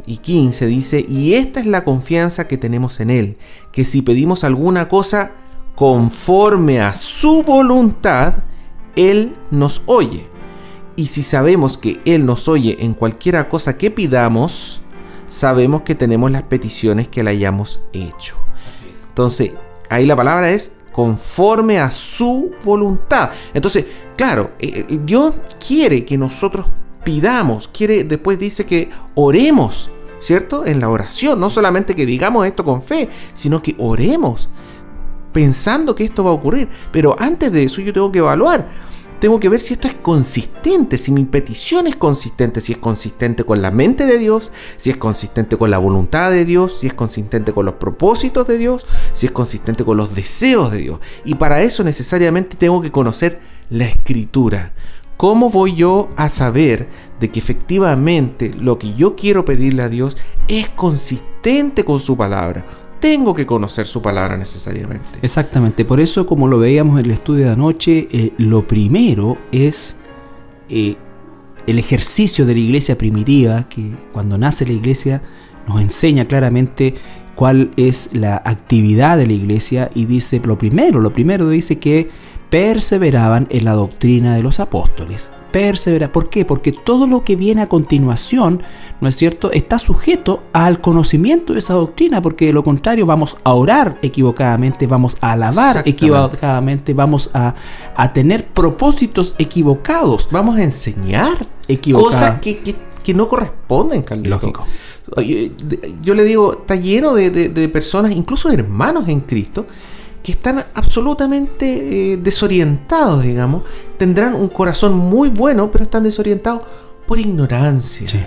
S2: y 15 dice: y esta es la confianza que tenemos en Él, que si pedimos alguna cosa conforme a su voluntad, Él nos oye. Y si sabemos que Él nos oye en cualquiera cosa que pidamos, sabemos que tenemos las peticiones que le hayamos hecho. Así es. Entonces, ahí la palabra es conforme a su voluntad. Entonces, claro, Dios quiere que nosotros pidamos, después dice que oremos, ¿cierto? En la oración, no solamente que digamos esto con fe, sino que oremos pensando que esto va a ocurrir. Pero antes de eso yo tengo que evaluar, tengo que ver si esto es consistente, si mi petición es consistente, si es consistente con la mente de Dios, si es consistente con la voluntad de Dios, si es consistente con los propósitos de Dios, si es consistente con los deseos de Dios. Y para eso necesariamente tengo que conocer la Escritura. ¿Cómo voy yo a saber de que efectivamente lo que yo quiero pedirle a Dios es consistente con su palabra? Tengo que conocer su palabra necesariamente.
S1: Exactamente, por eso, como lo veíamos en el estudio de anoche, lo primero es el ejercicio de la iglesia primitiva, que cuando nace la iglesia nos enseña claramente cuál es la actividad de la iglesia, y dice lo primero dice que perseveraban en la doctrina de los apóstoles. ¿Por qué? Porque todo lo que viene a continuación, ¿no es cierto?, está sujeto al conocimiento de esa doctrina, porque de lo contrario vamos a orar equivocadamente, vamos a alabar equivocadamente, vamos a tener propósitos equivocados.
S2: Vamos a enseñar cosas que no corresponden, Carlito.
S1: Lógico.
S2: Yo le digo, está lleno de personas, incluso hermanos en Cristo, que están absolutamente desorientados, digamos. Tendrán un corazón muy bueno, pero están desorientados por ignorancia. Sí.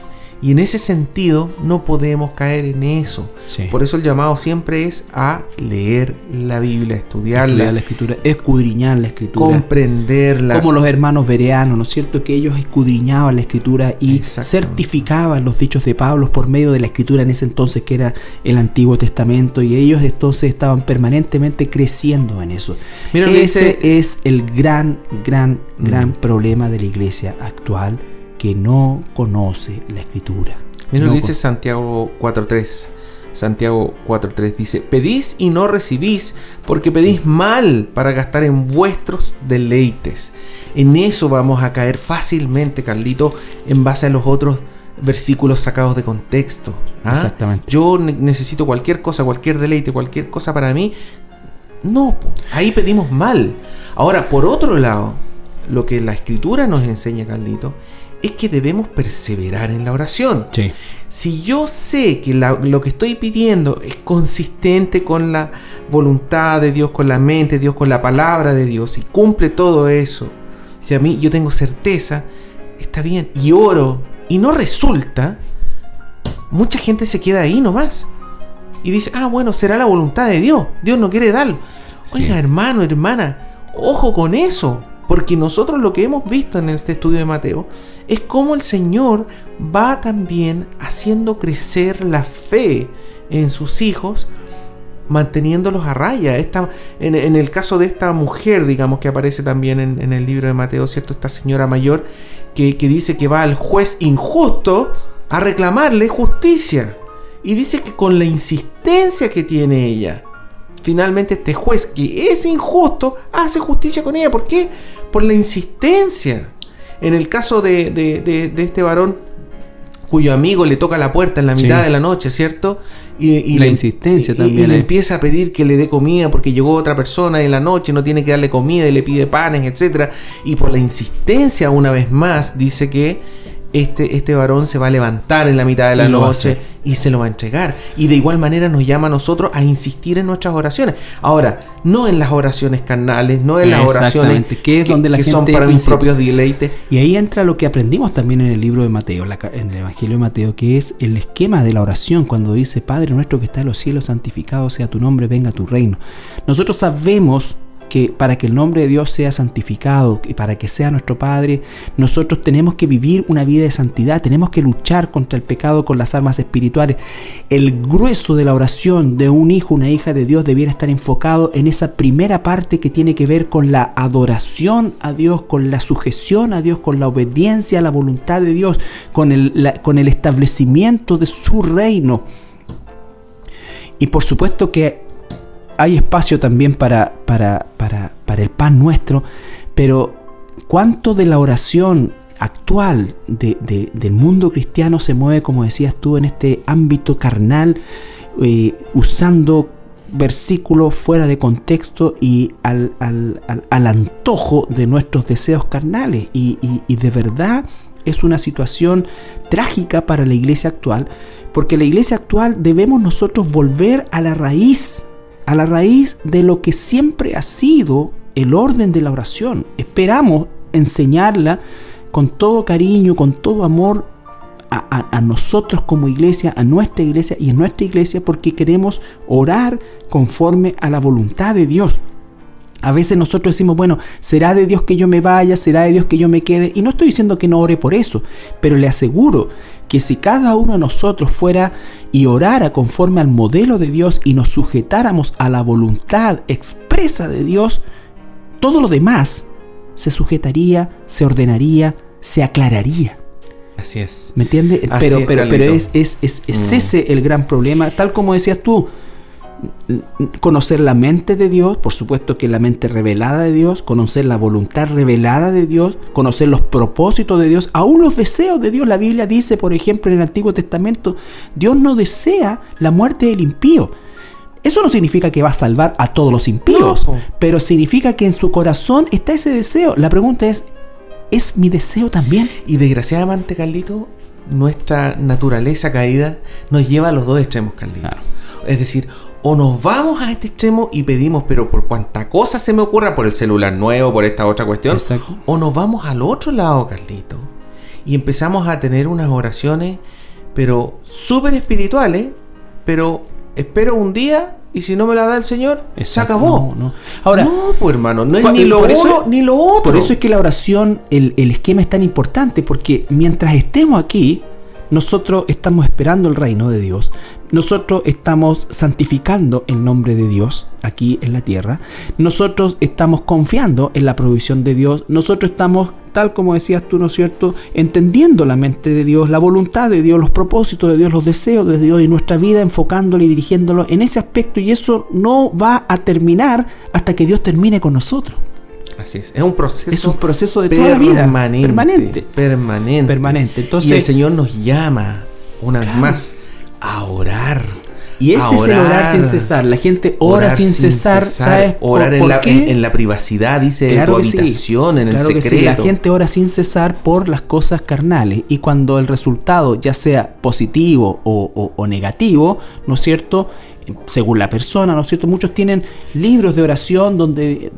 S2: Y en ese sentido no podemos caer en eso. Sí. Por eso el llamado siempre es a leer la Biblia, estudiar
S1: la Escritura, escudriñar la Escritura,
S2: comprenderla.
S1: Como los hermanos bereanos, ¿no es cierto?, que ellos escudriñaban la Escritura y certificaban los dichos de Pablo por medio de la Escritura en ese entonces, que era el Antiguo Testamento, y ellos entonces estaban permanentemente creciendo en eso. Mira, ese es el gran problema de la iglesia actual, que no conoce la Escritura.
S2: Mira, dice Santiago 4.3. Santiago 4.3 dice: pedís y no recibís, porque pedís mal para gastar en vuestros deleites. En eso vamos a caer fácilmente, Carlito, en base a los otros versículos sacados de contexto.
S1: Exactamente.
S2: Yo necesito cualquier cosa, cualquier deleite, cualquier cosa para mí. No, ahí pedimos mal. Ahora, por otro lado, lo que la Escritura nos enseña, Carlito, es que debemos perseverar en la oración.
S1: Sí.
S2: Si yo sé que lo que estoy pidiendo es consistente con la voluntad de Dios, con la mente de Dios, con la palabra de Dios, y cumple todo eso, si a mí yo tengo certeza, está bien, y oro, y no resulta, mucha gente se queda ahí nomás y dice: bueno, será la voluntad de Dios, Dios no quiere darlo.
S1: Sí.
S2: Oiga, hermano, hermana, ojo con eso. Porque nosotros lo que hemos visto en este estudio de Mateo es cómo el Señor va también haciendo crecer la fe en sus hijos, manteniéndolos a raya. En el caso de esta mujer, digamos, que aparece también en el libro de Mateo, ¿cierto? Esta señora mayor que dice que va al juez injusto a reclamarle justicia. Y dice que con la insistencia que tiene ella, finalmente este juez, que es injusto, hace justicia con ella. ¿Por qué? Por la insistencia. En el caso de este varón cuyo amigo le toca la puerta en la mitad de la noche, ¿cierto? Y
S1: la insistencia también.
S2: Y le empieza a pedir que le dé comida porque llegó otra persona en la noche, no tiene que darle comida y le pide panes, etc. Y por la insistencia, una vez más, dice que este varón se va a levantar en la mitad de la noche y se lo va a entregar. Y de igual manera nos llama a nosotros a insistir en nuestras oraciones. Ahora, no en las oraciones carnales, no en las oraciones
S1: que es donde la gente
S2: son para mis propios deleites.
S1: Y ahí entra lo que aprendimos también en el libro de Mateo, en el Evangelio de Mateo, que es el esquema de la oración cuando dice: Padre nuestro que está en los cielos, santificado sea tu nombre, venga tu reino. Nosotros sabemos que para que el nombre de Dios sea santificado y para que sea nuestro Padre, nosotros tenemos que vivir una vida de santidad, tenemos que luchar contra el pecado con las armas espirituales. El grueso de la oración de un hijo, una hija de Dios debiera estar enfocado en esa primera parte que tiene que ver con la adoración a Dios, con la sujeción a Dios, con la obediencia a la voluntad de Dios, con el establecimiento de su reino. Y por supuesto que hay espacio también para el pan nuestro, pero ¿cuánto de la oración actual del mundo cristiano se mueve, como decías tú, en este ámbito carnal, usando versículos fuera de contexto y al antojo de nuestros deseos carnales? Y de verdad es una situación trágica para la iglesia actual, porque la iglesia actual debemos nosotros volver a la raíz de lo que siempre ha sido el orden de la oración. Esperamos enseñarla con todo cariño, con todo amor a nosotros como iglesia, a nuestra iglesia y en nuestra iglesia, porque queremos orar conforme a la voluntad de Dios. A veces nosotros decimos, bueno, será de Dios que yo me vaya, será de Dios que yo me quede, y no estoy diciendo que no ore por eso, pero le aseguro que si cada uno de nosotros fuera y orara conforme al modelo de Dios y nos sujetáramos a la voluntad expresa de Dios, todo lo demás se sujetaría, se ordenaría, se aclararía.
S2: Así es.
S1: ¿Me entiendes? Pero es ese el gran problema, tal como decías tú. Conocer la mente de Dios, por supuesto que la mente revelada de Dios, conocer la voluntad revelada de Dios, conocer los propósitos de Dios, aún los deseos de Dios. La Biblia dice, por ejemplo, en el Antiguo Testamento, Dios no desea la muerte del impío. Eso no significa que va a salvar a todos los impíos, pero significa que en su corazón está ese deseo. La pregunta ¿es mi deseo también?
S2: Y desgraciadamente, Carlito, nuestra naturaleza caída nos lleva a los dos extremos, Carlito. Claro. Es decir, o nos vamos a este extremo y pedimos, pero por cuanta cosa se me ocurra, por el celular nuevo, por esta otra cuestión.
S1: Exacto.
S2: O nos vamos al otro lado, Carlito, y empezamos a tener unas oraciones, pero súper espirituales, pero espero un día y si no me la da el Señor,
S1: exacto,
S2: se acabó.
S1: No. Ahora,
S2: no, pues hermano, no es ni lo uno ni lo otro.
S1: Por eso es que la oración, el esquema es tan importante, porque mientras estemos aquí, nosotros estamos esperando el reino de Dios. Nosotros estamos santificando el nombre de Dios aquí en la tierra. Nosotros estamos confiando en la provisión de Dios. Nosotros estamos, tal como decías tú, ¿no es cierto?, entendiendo la mente de Dios, la voluntad de Dios, los propósitos de Dios, los deseos de Dios y nuestra vida enfocándolo y dirigiéndolo en ese aspecto. Y eso no va a terminar hasta que Dios termine con nosotros.
S2: Así es un proceso
S1: de toda la vida,
S2: permanente.
S1: Entonces,
S2: y el Señor nos llama una vez más a orar.
S1: Y ese es el orar sin cesar. La gente ora sin cesar, ¿sabes?
S2: Orar ¿por qué? En la privacidad, dice, claro, tu habitación, en claro el secreto.
S1: Que sí. La gente ora sin cesar por las cosas carnales. Y cuando el resultado, ya sea positivo o negativo, ¿no es cierto?, según la persona, ¿no es cierto? Muchos tienen libros de oración donde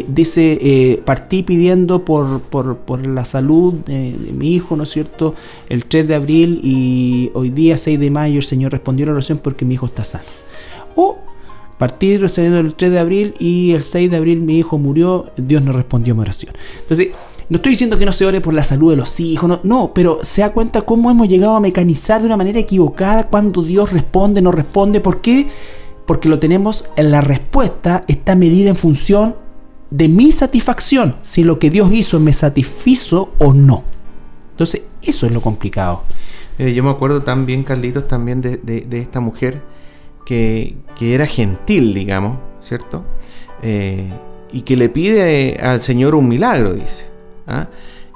S1: dice, partí pidiendo por la salud de mi hijo, ¿no es cierto?, el 3 de abril y hoy día 6 de mayo el Señor respondió a la oración porque mi hijo está sano. O Partí recibiendo el 3 de abril y el 6 de abril mi hijo murió, Dios no respondió a mi oración. Entonces, no estoy diciendo que no se ore por la salud de los hijos, no, pero se da cuenta cómo hemos llegado a mecanizar de una manera equivocada cuando Dios responde, no responde. ¿Por qué? Porque lo tenemos, la respuesta está medida en función de mi satisfacción, si lo que Dios hizo me satisfizo o no. Entonces, eso es lo complicado.
S2: Yo me acuerdo también, Carlitos, también de esta mujer que era gentil, digamos, ¿cierto? Y que le pide al Señor un milagro, dice. ¿Ah?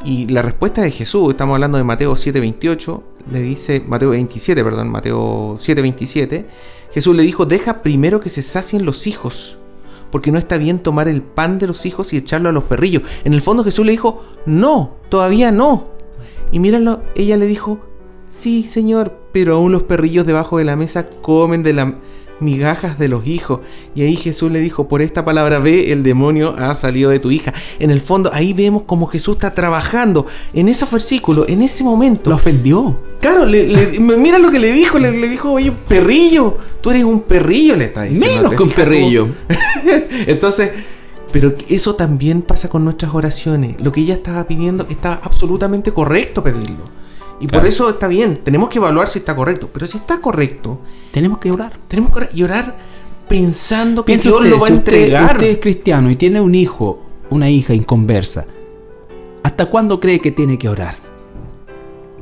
S2: Y la respuesta de Jesús, estamos hablando de Mateo 7:28, le dice, Mateo 7:27, Jesús le dijo: deja primero que se sacien los hijos, porque no está bien tomar el pan de los hijos y echarlo a los perrillos. En el fondo Jesús le dijo: no, todavía no. Y míralo, ella le dijo: sí, Señor, pero aún los perrillos debajo de la mesa comen de las migajas de los hijos. Y ahí Jesús le dijo: por esta palabra ve, el demonio ha salido de tu hija. En el fondo, ahí vemos cómo Jesús está trabajando en esos versículos, en ese momento.
S1: Lo ofendió.
S2: Claro, mira lo que le dijo. Le dijo: oye, perrillo, tú eres un perrillo, le está diciendo.
S1: Menos que un perrillo.
S2: Entonces, pero eso también pasa con nuestras oraciones. Lo que ella estaba pidiendo está absolutamente correcto pedirlo. Y claro, por eso está bien, tenemos que evaluar si está correcto. Pero si está correcto,
S1: tenemos que orar.
S2: Tenemos que orar y orar pensando que
S1: Piensa
S2: Dios
S1: usted,
S2: lo va a entregar.
S1: Usted es cristiano y tiene un hijo, una hija inconversa. ¿Hasta cuándo cree que tiene que orar?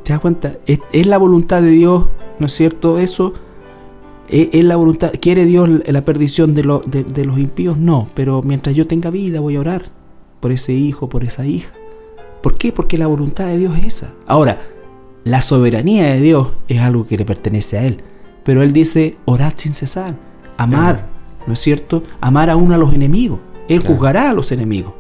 S1: ¿Te das cuenta? ¿Es la voluntad de Dios, no es cierto eso? ¿Es la voluntad? ¿Quiere Dios la perdición de los impíos? No, pero mientras yo tenga vida voy a orar por ese hijo, por esa hija. ¿Por qué? Porque la voluntad de Dios es esa. Ahora, la soberanía de Dios es algo que le pertenece a Él. Pero Él dice: orad sin cesar. Amar, ¿no es cierto? Amar aún a los enemigos. Él juzgará a los enemigos.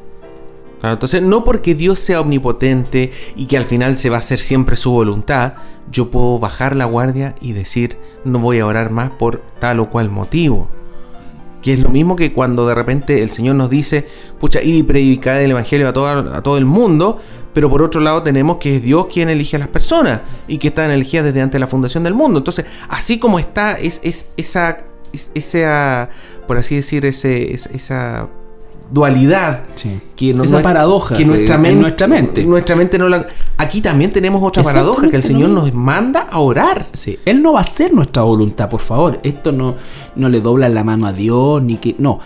S2: Claro, entonces, no porque Dios sea omnipotente y que al final se va a hacer siempre su voluntad, yo puedo bajar la guardia y decir: no voy a orar más por tal o cual motivo. Que es lo mismo que cuando de repente el Señor nos dice: pucha, id y predicad el Evangelio a todo el mundo. Pero por otro lado tenemos que es Dios quien elige a las personas y que están elegidas desde antes de la fundación del mundo. Entonces, así como está esa, por así decir, esa dualidad,
S1: sí,
S2: que
S1: esa paradoja
S2: que nuestra mente no la... Aquí también tenemos otra paradoja, que el Señor nos manda a orar.
S1: Sí, Él no va a hacer nuestra voluntad, por favor. Esto no le dobla la mano a Dios, ni que... No,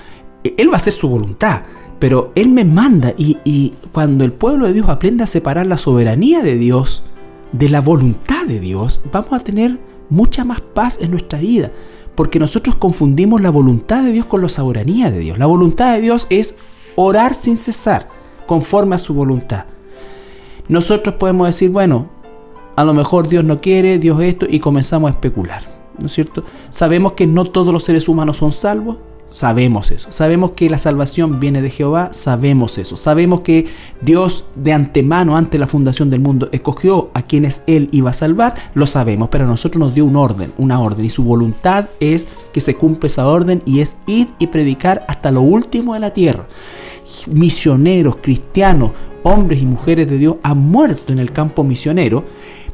S1: Él va a hacer su voluntad. Pero Él me manda y cuando el pueblo de Dios aprende a separar la soberanía de Dios de la voluntad de Dios, vamos a tener mucha más paz en nuestra vida. Porque nosotros confundimos la voluntad de Dios con la soberanía de Dios. La voluntad de Dios es orar sin cesar, conforme a su voluntad. Nosotros podemos decir: bueno, a lo mejor Dios no quiere, Dios esto, y comenzamos a especular, ¿no es cierto? Sabemos que no todos los seres humanos son salvos. Sabemos eso. Sabemos que la salvación viene de Jehová. Sabemos eso. Sabemos que Dios de antemano, antes de la fundación del mundo, escogió a quienes Él iba a salvar. Lo sabemos, pero a nosotros nos dio una orden, y su voluntad es que se cumpla esa orden, y es ir y predicar hasta lo último de la tierra. Misioneros, cristianos, hombres y mujeres de Dios han muerto en el campo misionero.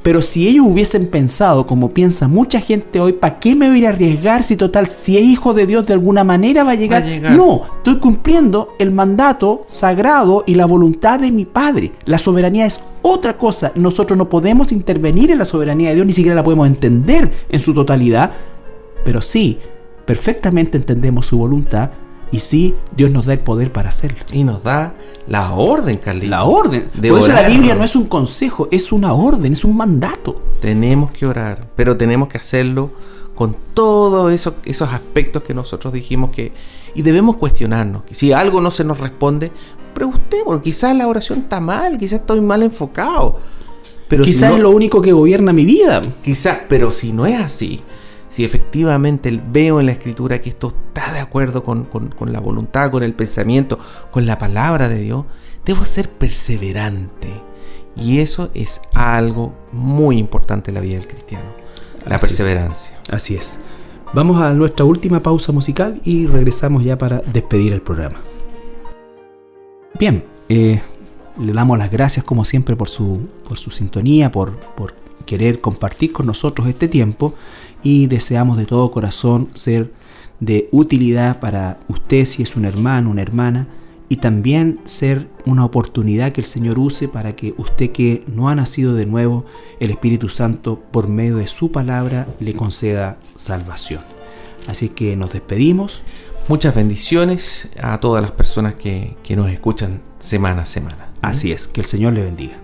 S1: Pero si ellos hubiesen pensado como piensa mucha gente hoy: ¿para qué me voy a arriesgar si total, si es hijo de Dios de alguna manera va a llegar? No, estoy cumpliendo el mandato sagrado y la voluntad de mi Padre. La soberanía es otra cosa. Nosotros no podemos intervenir en la soberanía de Dios, ni siquiera la podemos entender en su totalidad. Pero sí, perfectamente entendemos su voluntad. Y sí, Dios nos da el poder para hacerlo.
S2: Y nos da la orden, Carlitos.
S1: La orden. Por eso la Biblia no es un consejo, es una orden, es un mandato.
S2: Tenemos que orar, pero tenemos que hacerlo con todos esos aspectos que nosotros dijimos que... Y debemos cuestionarnos. Si algo no se nos responde, preguntemos. Quizás la oración está mal, quizás estoy mal enfocado.
S1: Pero quizás si no, es lo único que gobierna mi vida.
S2: Quizás, pero si no es así... Si efectivamente veo en la Escritura que esto está de acuerdo con la voluntad, con el pensamiento, con la palabra de Dios, debo ser perseverante. Y eso es algo muy importante en la vida del cristiano, la perseverancia.
S1: Así es. Vamos a nuestra última pausa musical y regresamos ya para despedir el programa. Bien, le damos las gracias como siempre por su sintonía, por querer compartir con nosotros este tiempo. Y deseamos de todo corazón ser de utilidad para usted si es un hermano, una hermana, y también ser una oportunidad que el Señor use para que usted que no ha nacido de nuevo, el Espíritu Santo por medio de su palabra le conceda salvación. Así que nos despedimos.
S2: Muchas bendiciones a todas las personas que nos escuchan semana a semana.
S1: Así es, que el Señor le bendiga.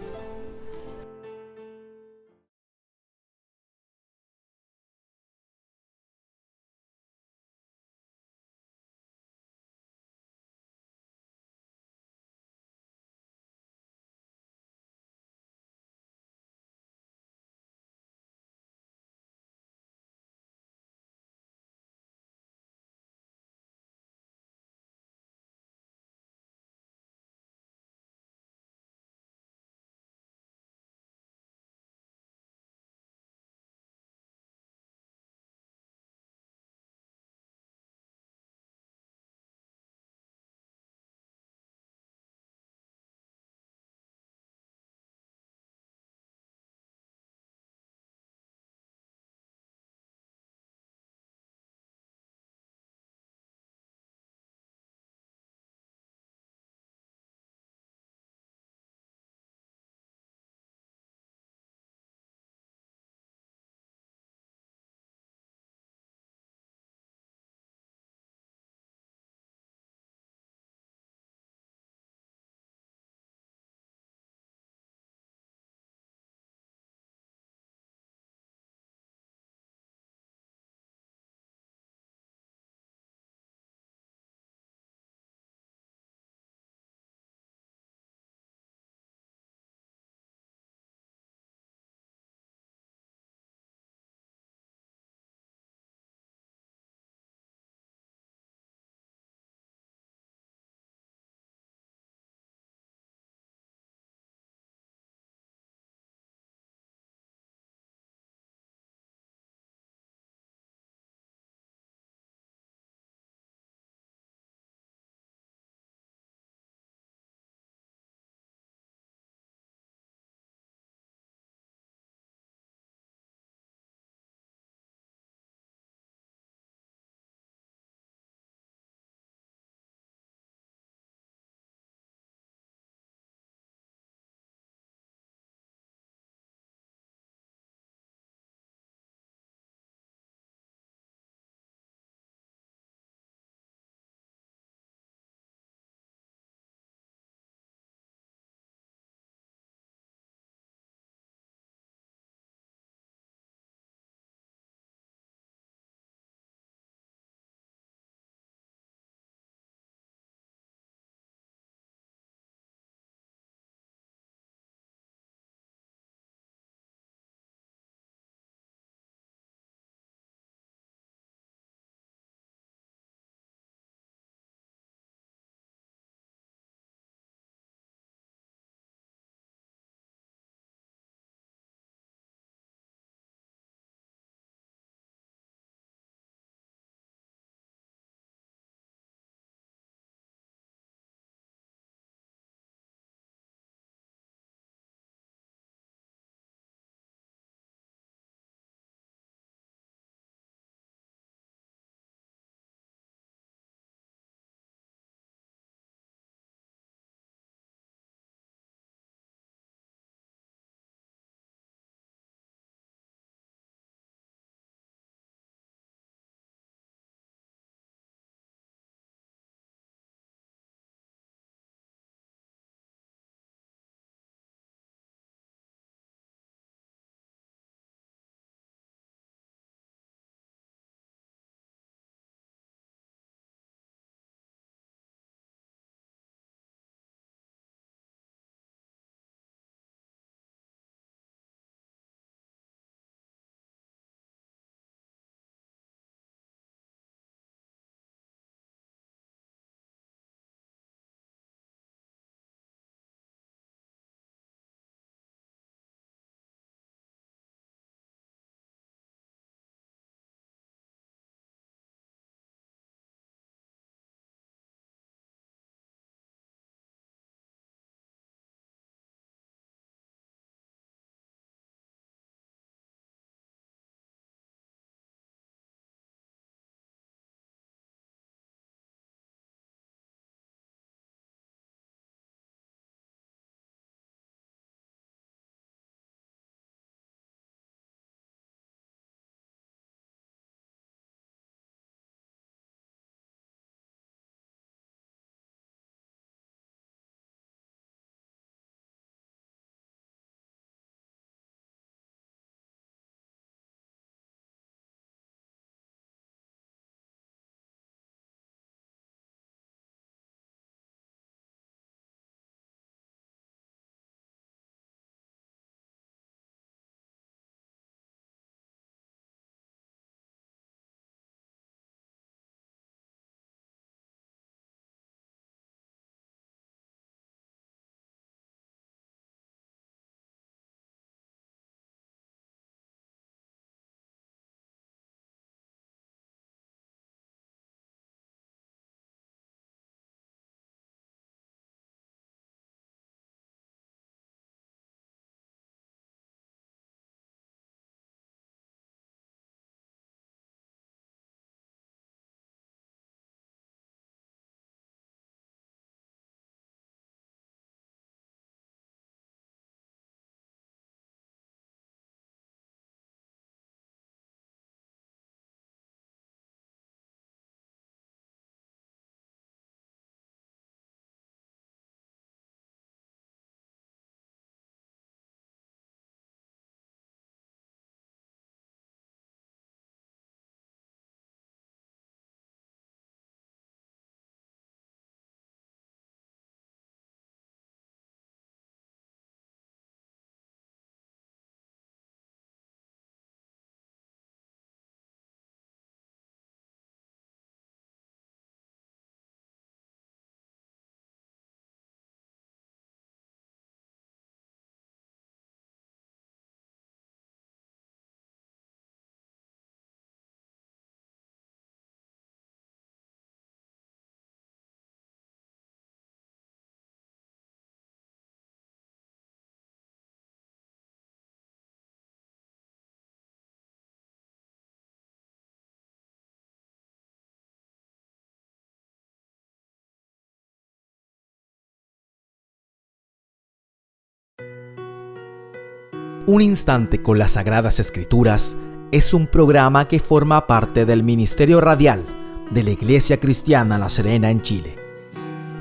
S3: Un Instante con las Sagradas Escrituras es un programa que forma parte del Ministerio Radial de la Iglesia Cristiana La Serena en Chile.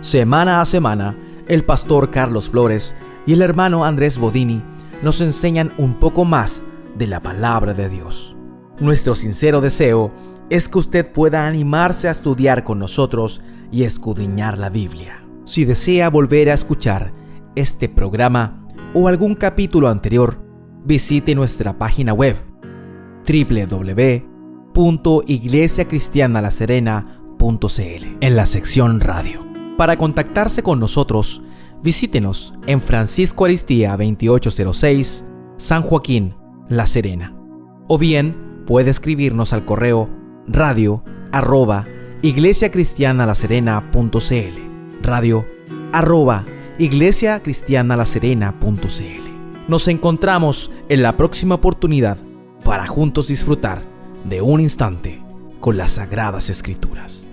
S3: Semana a semana, el pastor Carlos Flores y el hermano Andrés Bodini nos enseñan un poco más de la palabra de Dios. Nuestro sincero deseo es que usted pueda animarse a estudiar con nosotros y escudriñar la Biblia. Si desea volver a escuchar este programa o algún capítulo anterior, visite nuestra página web www.iglesiacristianalaserena.cl en la sección radio. Para contactarse con nosotros, visítenos en Francisco Aristía 2806, San Joaquín, La Serena. O bien, puede escribirnos al correo radio@iglesiacristianalaserena.cl, radio@iglesiacristianalaserena.cl. Nos encontramos en la próxima oportunidad para juntos disfrutar de un instante con las Sagradas Escrituras.